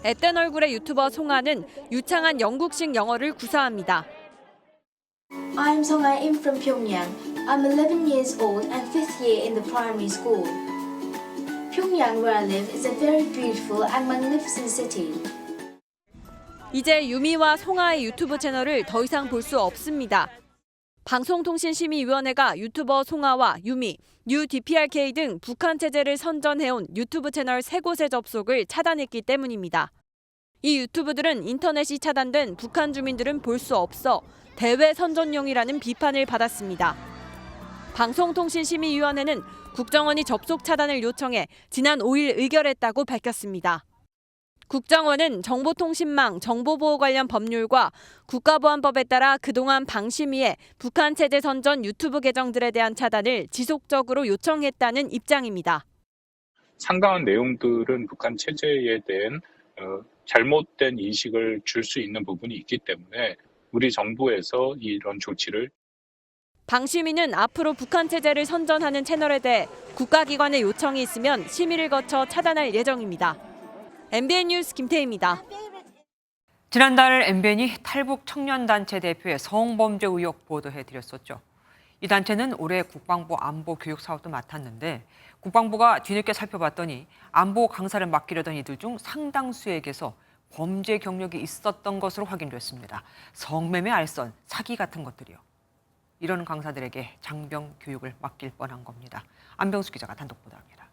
[SPEAKER 22] 앳된 얼굴의 유튜버 송아는 유창한 영국식 영어를 구사합니다.
[SPEAKER 23] I'm Song I-im from Pyongyang. I'm 11 years old and 5th year in the primary school. Pyongyang, where I live, is a very beautiful and magnificent city.
[SPEAKER 22] 이제 유미와 송아의 유튜브 채널을 더 이상 볼 수 없습니다. 방송통신심의위원회가 유튜버 송아와 유미, 뉴DPRK 등 북한 체제를 선전해온 유튜브 채널 3곳의 접속을 차단했기 때문입니다. 이 유튜브들은 인터넷이 차단된 북한 주민들은 볼 수 없어 대외 선전용이라는 비판을 받았습니다. 방송통신심의위원회는 국정원이 접속 차단을 요청해 지난 5일 의결했다고 밝혔습니다. 국정원은 정보통신망 정보보호 관련 법률과 국가보안법에 따라 그동안 방심위에 북한 체제 선전 유튜브 계정들에 대한 차단을 지속적으로 요청했다는 입장입니다.
[SPEAKER 2] 상당한 내용들은 북한 체제에 대한 잘못된 인식을 줄 수 있는 부분이 있기 때문에 우리 정부에서 이런 조치를
[SPEAKER 22] 방심위는 앞으로 북한 체제를 선전하는 채널에 대해 국가기관의 요청이 있으면 심의를 거쳐 차단할 예정입니다. MBN 뉴스 김태희입니다.
[SPEAKER 1] 지난달 MBN이 탈북 청년단체 대표의 성범죄 의혹 보도해드렸었죠. 이 단체는 올해 국방부 안보 교육 사업도 맡았는데 국방부가 뒤늦게 살펴봤더니 안보 강사를 맡기려던 이들 중 상당수에게서 범죄 경력이 있었던 것으로 확인됐습니다. 성매매 알선, 사기 같은 것들이요. 이런 강사들에게 장병 교육을 맡길 뻔한 겁니다. 안병수 기자가 단독 보도합니다.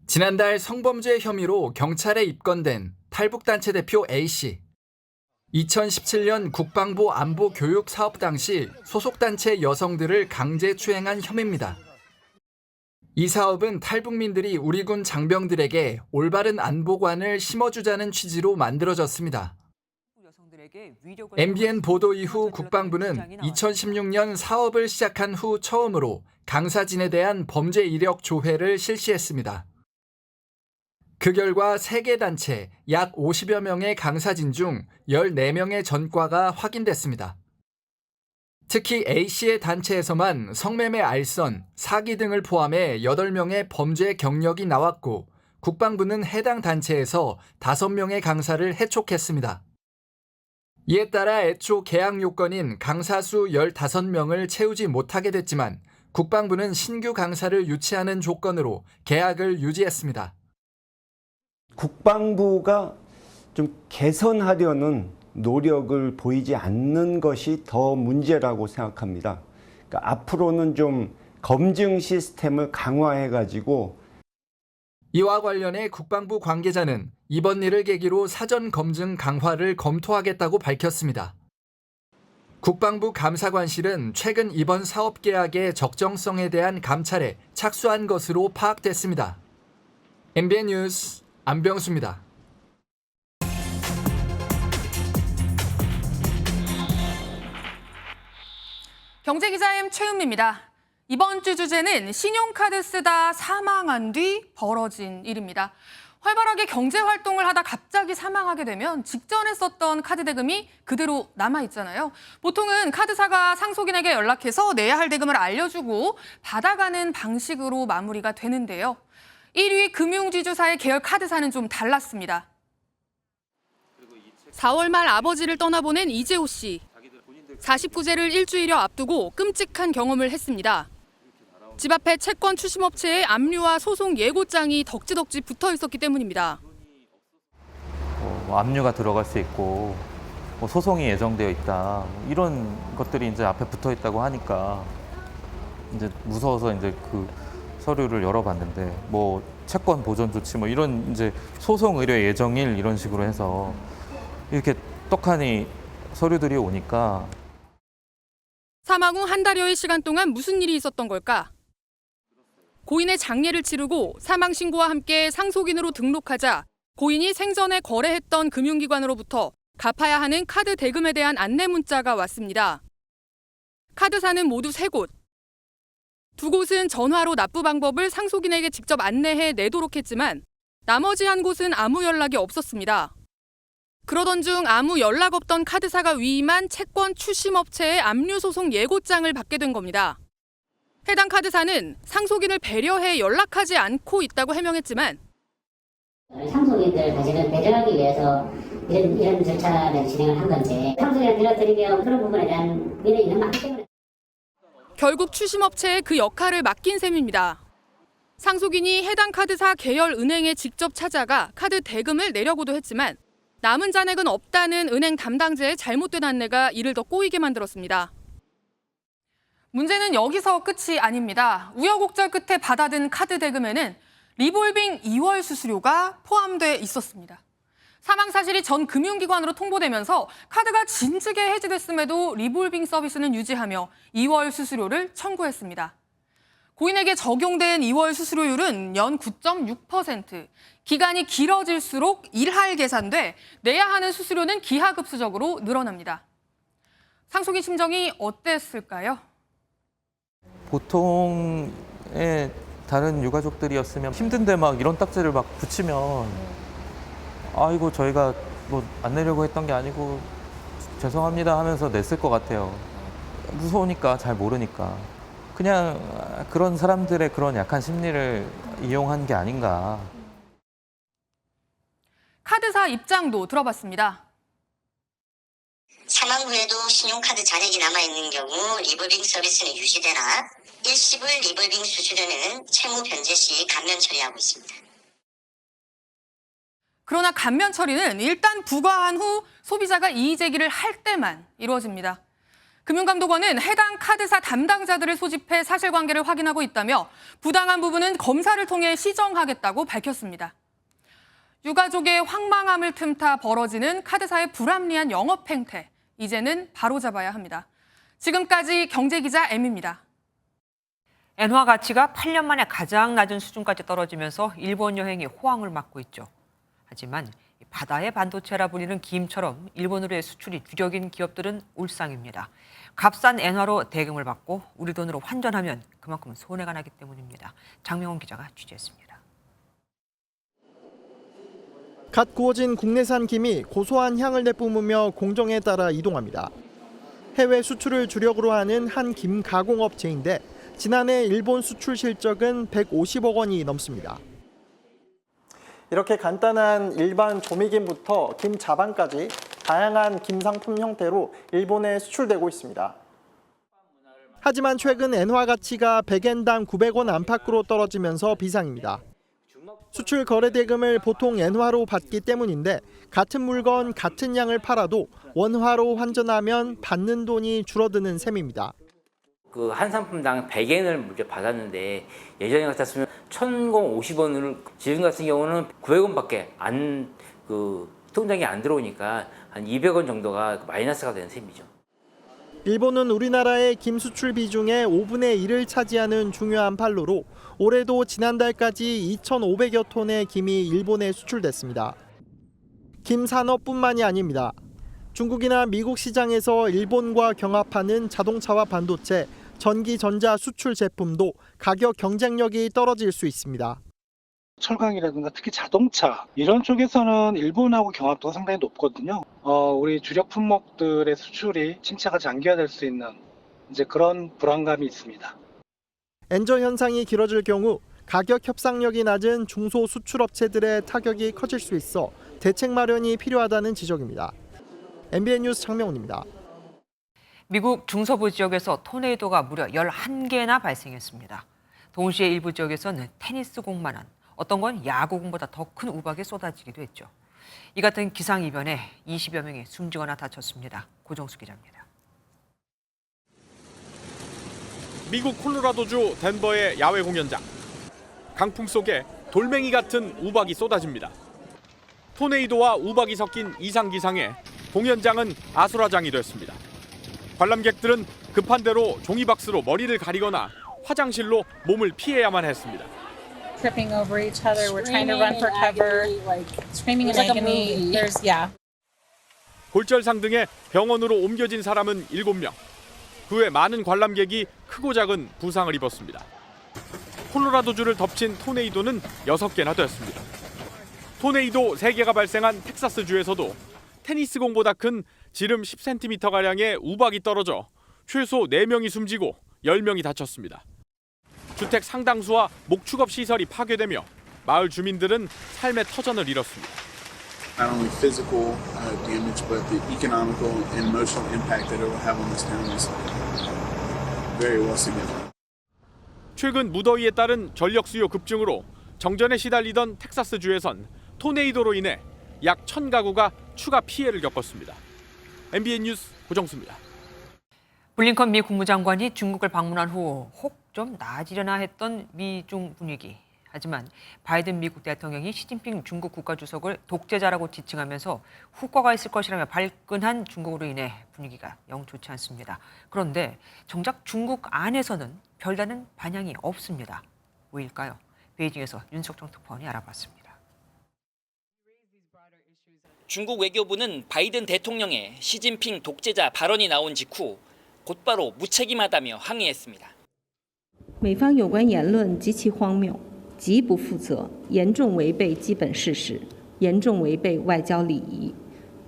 [SPEAKER 5] 지난달 성범죄 혐의로 경찰에 입건된 탈북단체 대표 A씨. 2017년 국방부 안보 교육 사업 당시 소속단체 여성들을 강제 추행한 혐의입니다. 이 사업은 탈북민들이 우리 군 장병들에게 올바른 안보관을 심어주자는 취지로 만들어졌습니다. MBN 보도 이후 국방부는 2016년 사업을 시작한 후 처음으로 강사진에 대한 범죄 이력 조회를 실시했습니다. 그 결과 3개 단체 약 50여 명의 강사진 중 14명의 전과가 확인됐습니다. 특히 A씨의 단체에서만 성매매 알선, 사기 등을 포함해 8명의 범죄 경력이 나왔고 국방부는 해당 단체에서 5명의 강사를 해촉했습니다. 이에 따라 애초 계약 요건인 강사 수 15명을 채우지 못하게 됐지만 국방부는 신규 강사를 유치하는 조건으로 계약을 유지했습니다.
[SPEAKER 6] 국방부가 좀 개선하려는 노력을 보이지 않는 것이 더 문제라고 생각합니다. 그러니까 앞으로는 좀 검증 시스템을 강화해가지고
[SPEAKER 5] 이와 관련해 국방부 관계자는 이번 일을 계기로 사전 검증 강화를 검토하겠다고 밝혔습니다. 국방부 감사관실은 최근 이번 사업 계약의 적정성에 대한 감찰에 착수한 것으로 파악됐습니다. MBN 뉴스 안병수입니다.
[SPEAKER 7] 경제기자임 최은미입니다. 이번 주 주제는 신용카드 쓰다 사망한 뒤 벌어진 일입니다. 활발하게 경제활동을 하다 갑자기 사망하게 되면 직전에 썼던 카드 대금이 그대로 남아있잖아요. 보통은 카드사가 상속인에게 연락해서 내야 할 대금을 알려주고 받아가는 방식으로 마무리가 되는데요. 1위 금융지주사의 계열 카드사는 좀 달랐습니다. 4월 말 아버지를 떠나보낸 이재호 씨. 49제를 일주일여 앞두고 끔찍한 경험을 했습니다. 집 앞에 채권 추심업체의 압류와 소송 예고장이 덕지덕지 붙어 있었기 때문입니다.
[SPEAKER 10] 압류가 들어갈 수 있고 소송이 예정되어 있다. 이런 것들이 이제 앞에 붙어 있다고 하니까 이제 무서워서 이제 그 서류를 열어봤는데 채권 보존 조치 이런 이제 소송 의뢰 예정일 이런 식으로 해서 이렇게 떡하니 서류들이 오니까
[SPEAKER 7] 사망 후 한 달여의 시간 동안 무슨 일이 있었던 걸까? 고인의 장례를 치르고 사망 신고와 함께 상속인으로 등록하자 고인이 생전에 거래했던 금융기관으로부터 갚아야 하는 카드 대금에 대한 안내 문자가 왔습니다. 카드사는 모두 3곳. 2곳은 전화로 납부 방법을 상속인에게 직접 안내해 내도록 했지만 나머지 한 곳은 아무 연락이 없었습니다. 그러던 중 아무 연락 없던 카드사가 위임한 채권 추심업체의 압류 소송 예고장을 받게 된 겁니다. 해당 카드사는 상속인을 배려해 연락하지 않고 있다고 해명했지만
[SPEAKER 21] 상속인들 사실은 배려하기 위해서 이런 절차를 진행을 한 건지 상속인을 들어드리면 그런 부분에 대한 민원이 너무 많기 때문에
[SPEAKER 7] 결국 추심업체에 그 역할을 맡긴 셈입니다. 상속인이 해당 카드사 계열 은행에 직접 찾아가 카드 대금을 내려고도 했지만 남은 잔액은 없다는 은행 담당자의 잘못된 안내가 이를 더 꼬이게 만들었습니다. 문제는 여기서 끝이 아닙니다. 우여곡절 끝에 받아든 카드 대금에는 리볼빙 2월 수수료가 포함돼 있었습니다. 사망 사실이 전 금융기관으로 통보되면서 카드가 진즉에 해지됐음에도 리볼빙 서비스는 유지하며 2월 수수료를 청구했습니다. 고인에게 적용된 2월 수수료율은 연 9.6%. 기간이 길어질수록 일할 계산돼 내야 하는 수수료는 기하급수적으로 늘어납니다. 상속인 심정이 어땠을까요?
[SPEAKER 10] 보통의 다른 유가족들이었으면 힘든데 막 이런 딱지를 막 붙이면 아이고 저희가 뭐 안 내려고 했던 게 아니고 죄송합니다 하면서 냈을 것 같아요. 무서우니까 잘 모르니까. 그냥 그런 사람들의 그런 약한 심리를 이용한 게 아닌가.
[SPEAKER 7] 카드사 입장도 들어봤습니다.
[SPEAKER 8] 사망 후에도 신용카드 잔액이 남아있는 경우 리볼빙 서비스는 유지되나 일시불 리볼빙 수수료는 채무 변제 시 감면 처리하고 있습니다.
[SPEAKER 7] 그러나 감면 처리는 일단 부과한 후 소비자가 이의 제기를 할 때만 이루어집니다. 금융감독원은 해당 카드사 담당자들을 소집해 사실관계를 확인하고 있다며 부당한 부분은 검사를 통해 시정하겠다고 밝혔습니다. 유가족의 황망함을 틈타 벌어지는 카드사의 불합리한 영업 행태, 이제는 바로잡아야 합니다. 지금까지 경제기자 M입니다.
[SPEAKER 1] 엔화 가치가 8년 만에 가장 낮은 수준까지 떨어지면서 일본 여행이 호황을 맞고 있죠. 하지만 바다의 반도체라 불리는 김처럼 일본으로의 수출이 주력인 기업들은 울상입니다. 값싼 엔화로 대금을 받고 우리 돈으로 환전하면 그만큼 손해가 나기 때문입니다. 장명훈 기자가 취재했습니다.
[SPEAKER 9] 갓 구워진 국내산 김이 고소한 향을 내뿜으며 공정에 따라 이동합니다. 해외 수출을 주력으로 하는 한 김 가공업체인데 지난해 일본 수출 실적은 150억 원이 넘습니다.
[SPEAKER 11] 이렇게 간단한 일반 조미김부터 김 자반까지 다양한 김 상품 형태로 일본에 수출되고 있습니다. 하지만 최근 엔화 가치가 100엔당 900원 안팎으로 떨어지면서 비상입니다. 수출 거래 대금을 보통 엔화로 받기 때문인데 같은 물건 같은 양을 팔아도 원화로 환전하면 받는 돈이 줄어드는 셈입니다.
[SPEAKER 12] 그 한 상품당 100엔을 먼저 받았는데 예전에 같았으면 1,050원을 지금 같은 경우는 900원밖에 통장에 안 들어오니까 한 200원 정도가 마이너스가 되는 셈이죠.
[SPEAKER 11] 일본은 우리나라의 김 수출 비중의 5분의 1을 차지하는 중요한 판로로 올해도 지난달까지 2,500여 톤의 김이 일본에 수출됐습니다. 김 산업뿐만이 아닙니다. 중국이나 미국 시장에서 일본과 경합하는 자동차와 반도체, 전기 전자 수출 제품도 가격 경쟁력이 떨어질 수 있습니다.
[SPEAKER 25] 철강이라든가 특히 자동차 이런 쪽에서는 일본하고 경합도가 상당히 높거든요. 우리 주력 품목들의 수출이 침체가 장기화될 수 있는 이제 그런 불안감이 있습니다.
[SPEAKER 11] 엔저 현상이 길어질 경우 가격 협상력이 낮은 중소 수출업체들의 타격이 커질 수 있어 대책 마련이 필요하다는 지적입니다. MBN 뉴스 장명훈입니다.
[SPEAKER 1] 미국 중서부 지역에서 토네이도가 무려 11개나 발생했습니다. 동시에 일부 지역에서는 테니스 공만한, 어떤 건 야구공보다 더 큰 우박이 쏟아지기도 했죠. 이 같은 기상이변에 20여 명이 숨지거나 다쳤습니다. 고정수 기자입니다.
[SPEAKER 26] 미국 콜로라도주 덴버의 야외 공연장. 강풍 속에 돌멩이 같은 우박이 쏟아집니다. 토네이도와 우박이 섞인 이상 기상에 공연장은 아수라장이 됐습니다. 관람객들은 급한 대로 종이박스로 머리를 가리거나 화장실로 몸을 피해야만 했습니다.
[SPEAKER 27] Tripping over each other, we're trying to run for cover, screaming in agony. There's, yeah.
[SPEAKER 26] 골절상 등에 병원으로 옮겨진 사람은 7명. 그 외 많은 관람객이 크고 작은 부상을 입었습니다. 콜로라도주를 덮친 토네이도는 6개나 됐습니다. 토네이도 3개가 발생한 텍사스주에서도 테니스공보다 큰 지름 10cm가량의 우박이 떨어져 최소 4명이 숨지고 10명이 다쳤습니다. 주택 상당수와 목축업 시설이 파괴되며 마을 주민들은 삶의 터전을 잃었습니다.
[SPEAKER 28] Not only physical damage, but the economical and emotional impact that it will have on this town is very well significant.
[SPEAKER 26] 최근 무더위에 따른 전력 수요 급증으로 정전에 시달리던 텍사스주에선 토네이도로 인해 약 1,000가구가 추가 피해를 겪었습니다. MBN 뉴스 고정수입니다.
[SPEAKER 1] 블링컨 미 국무장관이 중국을 방문한 후 혹 좀 나아지려나 했던 미중 분위기. 하지만 바이든 미국 대통령이 시진핑 중국 국가주석을 독재자라고 지칭하면서 후과가 있을 것이라며 발끈한 중국으로 인해 분위기가 영 좋지 않습니다. 그런데 정작 중국 안에서는 별다른 반향이 없습니다. 왜일까요? 베이징에서 윤석정 특파원이 알아봤습니다.
[SPEAKER 3] 중국 외교부는 바이든 대통령의 시진핑 독재자 발언이 나온 직후 곧바로 무책임하다며 항의했습니다.
[SPEAKER 4] 美方有关言论极其荒谬，极不负责，严重违背基本事实，严重违背外交礼仪，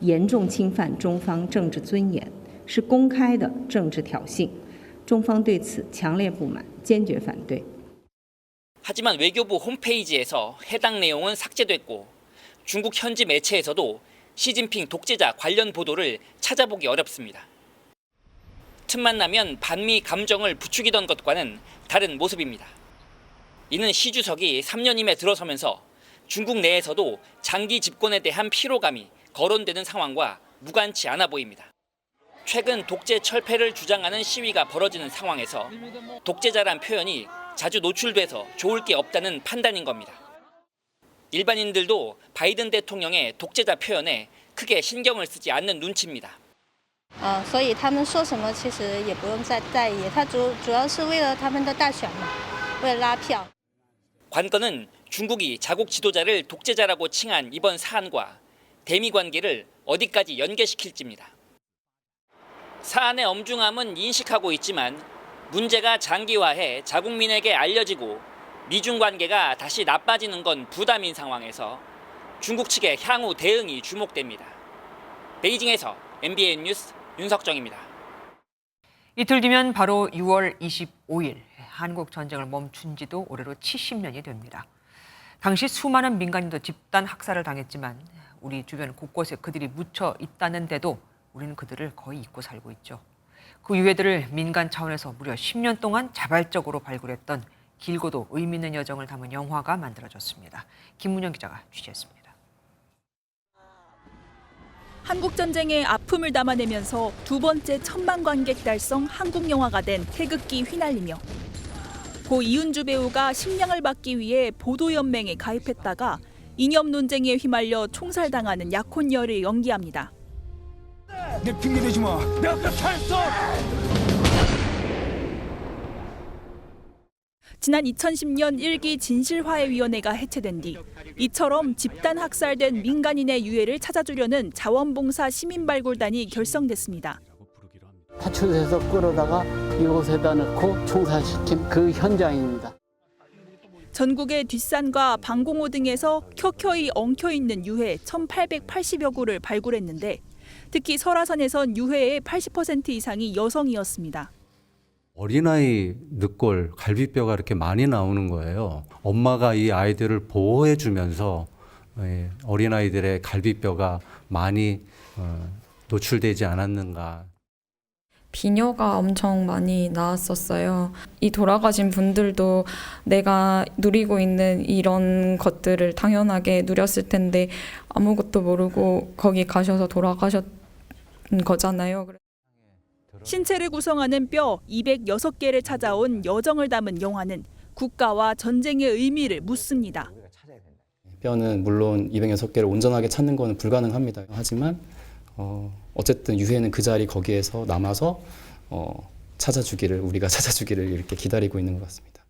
[SPEAKER 4] 严重侵犯中方政治尊严，是公开的政治挑衅。中方对此强烈不满，坚决反对。
[SPEAKER 3] 하지만 외교부 홈페이지에서 해당 내용은 삭제됐고 중국 현지 매체에서도 시진핑 독재자 관련 보도를 찾아보기 어렵습니다. 틈만 나면 반미 감정을 부추기던 것과는 다른 모습입니다. 이는 시 주석이 3년임에 들어서면서 중국 내에서도 장기 집권에 대한 피로감이 거론되는 상황과 무관치 않아 보입니다. 최근 독재 철폐를 주장하는 시위가 벌어지는 상황에서 독재자란 표현이 자주 노출돼서 좋을 게 없다는 판단인 겁니다. 일반인들도 바이든 대통령의 독재자 표현에 크게 신경을 쓰지 않는 눈치입니다.
[SPEAKER 4] 所以他们说什么其实也不用再在意，他主要是为了他们的大选嘛，为了拉票。
[SPEAKER 3] 관건은 중국이 자국 지도자를 독재자라고 칭한 이번 사안과 대미 관계를 어디까지 연계시킬지입니다. 사안의 엄중함은 인식하고 있지만 문제가 장기화해 자국민에게 알려지고 미중 관계가 다시 나빠지는 건 부담인 상황에서 중국 측의 향후 대응이 주목됩니다. 베이징에서 MBN 뉴스 윤석정입니다.
[SPEAKER 1] 이틀 뒤면 바로 6월 25일 한국 전쟁을 멈춘 지도 올해로 70년이 됩니다. 당시 수많은 민간인도 집단 학살을 당했지만 우리 주변 곳곳에 그들이 묻혀 있다는데도 우리는 그들을 거의 잊고 살고 있죠. 그 유해들을 민간 차원에서 무려 10년 동안 자발적으로 발굴했던 길고도 의미 있는 여정을 담은 영화가 만들어졌습니다. 김문영 기자가 취재했습니다.
[SPEAKER 13] 한국전쟁의 아픔을 담아내면서 두 번째 1000만 관객 달성 한국 영화가 된 태극기 휘날리며 고 이은주 배우가 식량을 받기 위해 보도연맹에 가입했다가 이념 논쟁에 휘말려 총살당하는 약혼녀를 연기합니다.
[SPEAKER 14] 내 핑계대지 마. 내가 그렇게 했어.
[SPEAKER 13] 지난 2010년 1기 진실화해위원회가 해체된 뒤 이처럼 집단 학살된 민간인의 유해를 찾아주려는 자원봉사 시민발굴단이 결성됐습니다.
[SPEAKER 15] 파출소에서 끌어다가 이곳에다 넣고 총살시킨 그 현장입니다.
[SPEAKER 13] 전국의 뒷산과 방공호 등에서 켜켜이 엉켜있는 유해 1,880여 구를 발굴했는데 특히 설화산에선 유해의 80% 이상이 여성이었습니다.
[SPEAKER 16] 어린아이 늑골, 갈비뼈가 이렇게 많이 나오는 거예요. 엄마가 이 아이들을 보호해주면서 어린아이들의 갈비뼈가 많이 노출되지 않았는가.
[SPEAKER 17] 비녀가 엄청 많이 나왔었어요. 이 돌아가신 분들도 내가 누리고 있는 이런 것들을 당연하게 누렸을 텐데 아무것도 모르고 거기 가셔서 돌아가셨 거잖아요.
[SPEAKER 13] 신체를 구성하는 뼈 206개를 찾아온 여정을 담은 영화는 국가와 전쟁의 의미를 묻습니다.
[SPEAKER 24] 뼈는 물론 206개를 온전하게 찾는 것은 불가능합니다. 하지만 어쨌든 유해는 그 자리 거기에서 남아서 우리가 찾아주기를 이렇게 기다리고 있는 것 같습니다.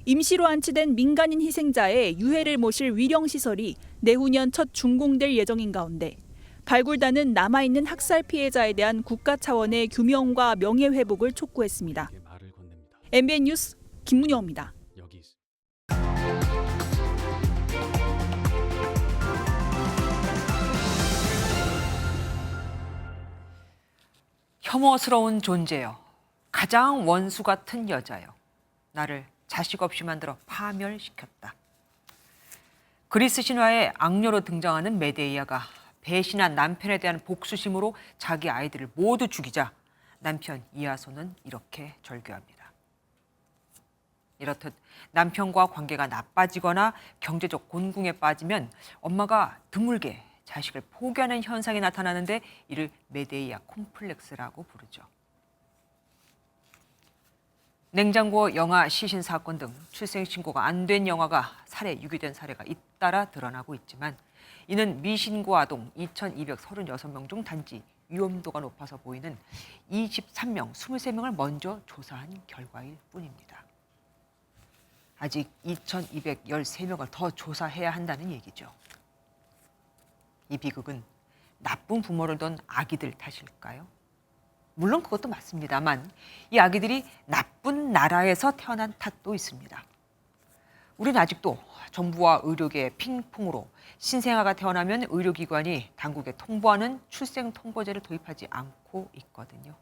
[SPEAKER 13] 임시로 안치된 민간인 희생자의 유해를 모실 위령시설이 내후년 첫 준공될 예정인 가운데 발굴단은 남아있는 학살 피해자에 대한 국가 차원의 규명과 명예회복을 촉구했습니다. MBN 뉴스 김문영입니다.
[SPEAKER 1] 혐오스러운 존재여, 가장 원수 같은 여자여, 나를 자식 없이 만들어 파멸시켰다. 그리스 신화에 악녀로 등장하는 메데이아가 배신한 남편에 대한 복수심으로 자기 아이들을 모두 죽이자 남편 이아손은 이렇게 절규합니다. 이렇듯 남편과 관계가 나빠지거나 경제적 곤궁에 빠지면 엄마가 드물게 자식을 포기하는 현상이 나타나는데 이를 메데이아 콤플렉스라고 부르죠. 냉장고 영아 시신 사건 등 출생 신고가 안 된 영아가 살해 유기된 사례가 잇따라 드러나고 있지만 이는 미신고 아동 2,236명 중 단지 위험도가 높아서 보이는 23명, 23명을 먼저 조사한 결과일 뿐입니다. 아직 2,213명을 더 조사해야 한다는 얘기죠. 이 비극은 나쁜 부모를 둔 아기들 탓일까요? 물론 그것도 맞습니다만 이 아기들이 나쁜 나라에서 태어난 탓도 있습니다. 우린 아직도 정부와 의료계의 핑퐁으로 신생아가 태어나면 의료기관이 당국에 통보하는 출생통보제를 도입하지 않고 있거든요.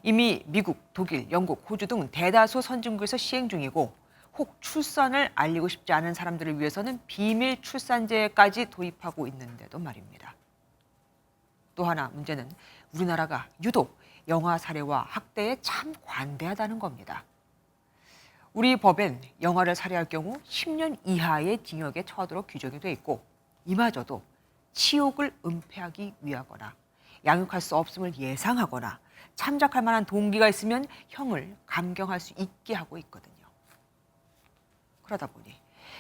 [SPEAKER 1] 이미 미국, 독일, 영국, 호주 등 대다수 선진국에서 시행 중이고 혹 출산을 알리고 싶지 않은 사람들을 위해서는 비밀 출산제까지 도입하고 있는데도 말입니다. 또 하나 문제는 우리나라가 유독 영아 살해와 학대에 참 관대하다는 겁니다. 우리 법엔 영아를 살해할 경우 10년 이하의 징역에 처하도록 규정이 돼 있고 이마저도 치욕을 은폐하기 위하거나 양육할 수 없음을 예상하거나 참작할 만한 동기가 있으면 형을 감경할 수 있게 하고 있거든요. 그러다 보니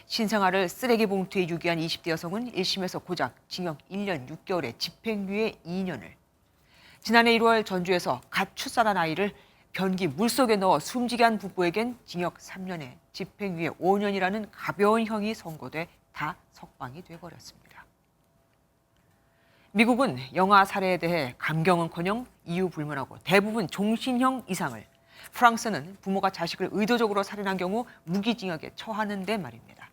[SPEAKER 1] 신생아를 쓰레기 봉투에 유기한 20대 여성은 1심에서 고작 징역 1년 6개월에 집행유예 2년을, 지난해 1월 전주에서 갓 출산한 아이를 변기 물속에 넣어 숨지게 한 부부에겐 징역 3년에 집행유예 5년이라는 가벼운 형이 선고돼 다 석방이 돼버렸습니다. 미국은 영아 살해에 대해 감경은커녕 이유 불문하고 대부분 종신형 이상을, 프랑스는 부모가 자식을 의도적으로 살인한 경우 무기징역에 처하는데 말입니다.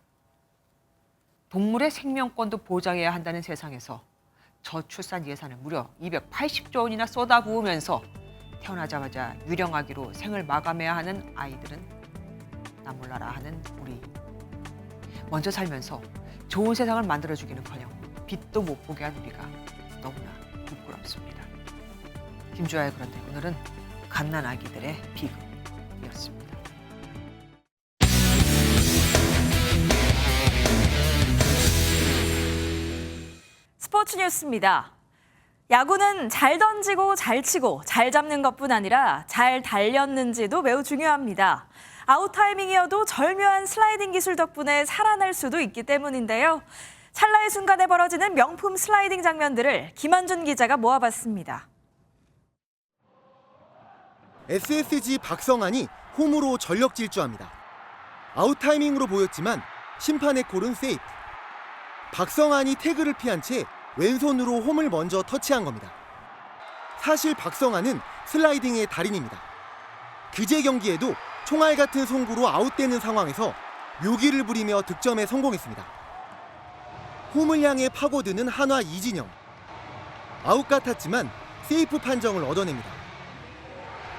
[SPEAKER 1] 동물의 생명권도 보장해야 한다는 세상에서 저출산 예산을 무려 280조 원이나 쏟아부으면서 태어나자마자 유령아기로 생을 마감해야 하는 아이들은 나 몰라라 하는 우리. 먼저 살면서 좋은 세상을 만들어주기는커녕 빛도 못 보게 한 우리가 너무나 부끄럽습니다. 김주아의 그런데 오늘은 갓난 아기들의 비극이었습니다.
[SPEAKER 2] 스포츠 뉴스입니다. 야구는 잘 던지고 잘 치고 잘 잡는 것뿐 아니라 잘 달렸는지도 매우 중요합니다. 아웃 타이밍이어도 절묘한 슬라이딩 기술 덕분에 살아날 수도 있기 때문인데요. 찰나의 순간에 벌어지는 명품 슬라이딩 장면들을 김한준 기자가 모아봤습니다.
[SPEAKER 5] SSG 박성환이 홈으로 전력 질주합니다. 아웃 타이밍으로 보였지만 심판의 콜은 세이프. 박성환이 태그를 피한 채 왼손으로 홈을 먼저 터치한 겁니다. 사실 박성환은 슬라이딩의 달인입니다. 그제 경기에도 총알 같은 송구로 아웃되는 상황에서 묘기를 부리며 득점에 성공했습니다. 홈을 향해 파고드는 한화 이진영. 아웃 같았지만 세이프 판정을 얻어냅니다.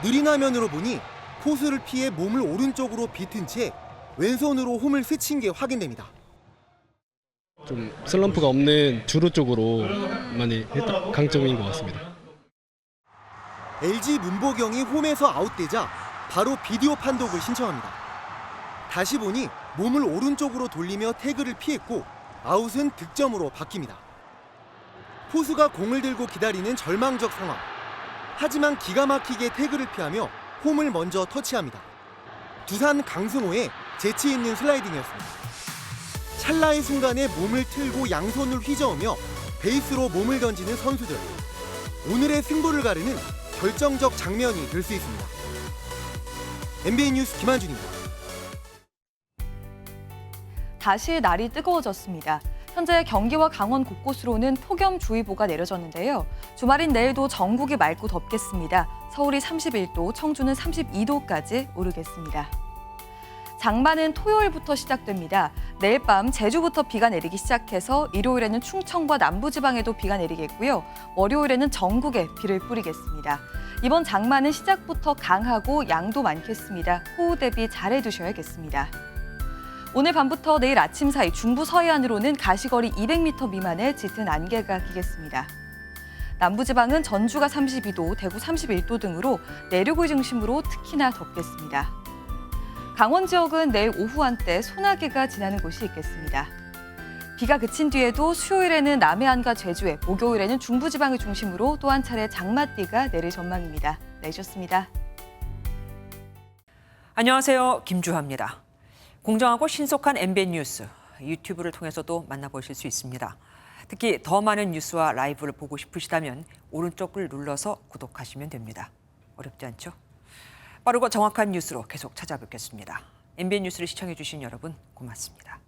[SPEAKER 5] 느린 화면으로 보니 코스를 피해 몸을 오른쪽으로 비튼 채 왼손으로 홈을 스친 게 확인됩니다.
[SPEAKER 6] 좀 슬럼프가 없는 주루 쪽으로 많이 강점인 것 같습니다.
[SPEAKER 5] LG 문보경이 홈에서 아웃되자 바로 비디오 판독을 신청합니다. 다시 보니 몸을 오른쪽으로 돌리며 태그를 피했고 아웃은 득점으로 바뀝니다. 포수가 공을 들고 기다리는 절망적 상황. 하지만 기가 막히게 태그를 피하며 홈을 먼저 터치합니다. 두산 강승호의 재치 있는 슬라이딩이었습니다. 찰나의 순간에 몸을 틀고 양손을 휘저으며 베이스로 몸을 던지는 선수들. 오늘의 승부를 가르는 결정적 장면이 될 수 있습니다. MBN 뉴스 김한준입니다.
[SPEAKER 2] 다시 날이 뜨거워졌습니다. 현재 경기와 강원 곳곳으로는 폭염주의보가 내려졌는데요. 주말인 내일도 전국이 맑고 덥겠습니다. 서울이 31도, 청주는 32도까지 오르겠습니다. 장마는 토요일부터 시작됩니다. 내일 밤 제주부터 비가 내리기 시작해서 일요일에는 충청과 남부지방에도 비가 내리겠고요. 월요일에는 전국에 비를 뿌리겠습니다. 이번 장마는 시작부터 강하고 양도 많겠습니다. 호우 대비 잘해두셔야겠습니다. 오늘 밤부터 내일 아침 사이 중부 서해안으로는 가시거리 200m 미만의 짙은 안개가 끼겠습니다. 남부지방은 전주가 32도, 대구 31도 등으로 내륙을 중심으로 특히나 덥겠습니다. 강원 지역은 내일 오후 한때 소나기가 지나는 곳이 있겠습니다. 비가 그친 뒤에도 수요일에는 남해안과 제주에, 목요일에는 중부지방을 중심으로 또 한 차례 장맛비가 내릴 전망입니다. 내주셨습니다.
[SPEAKER 1] 안녕하세요. 김주하입니다. 공정하고 신속한 MBN 뉴스, 유튜브를 통해서도 만나보실 수 있습니다. 특히 더 많은 뉴스와 라이브를 보고 싶으시다면 오른쪽을 눌러서 구독하시면 됩니다. 어렵지 않죠? 빠르고 정확한 뉴스로 계속 찾아뵙겠습니다. MBN 뉴스를 시청해주신 여러분 고맙습니다.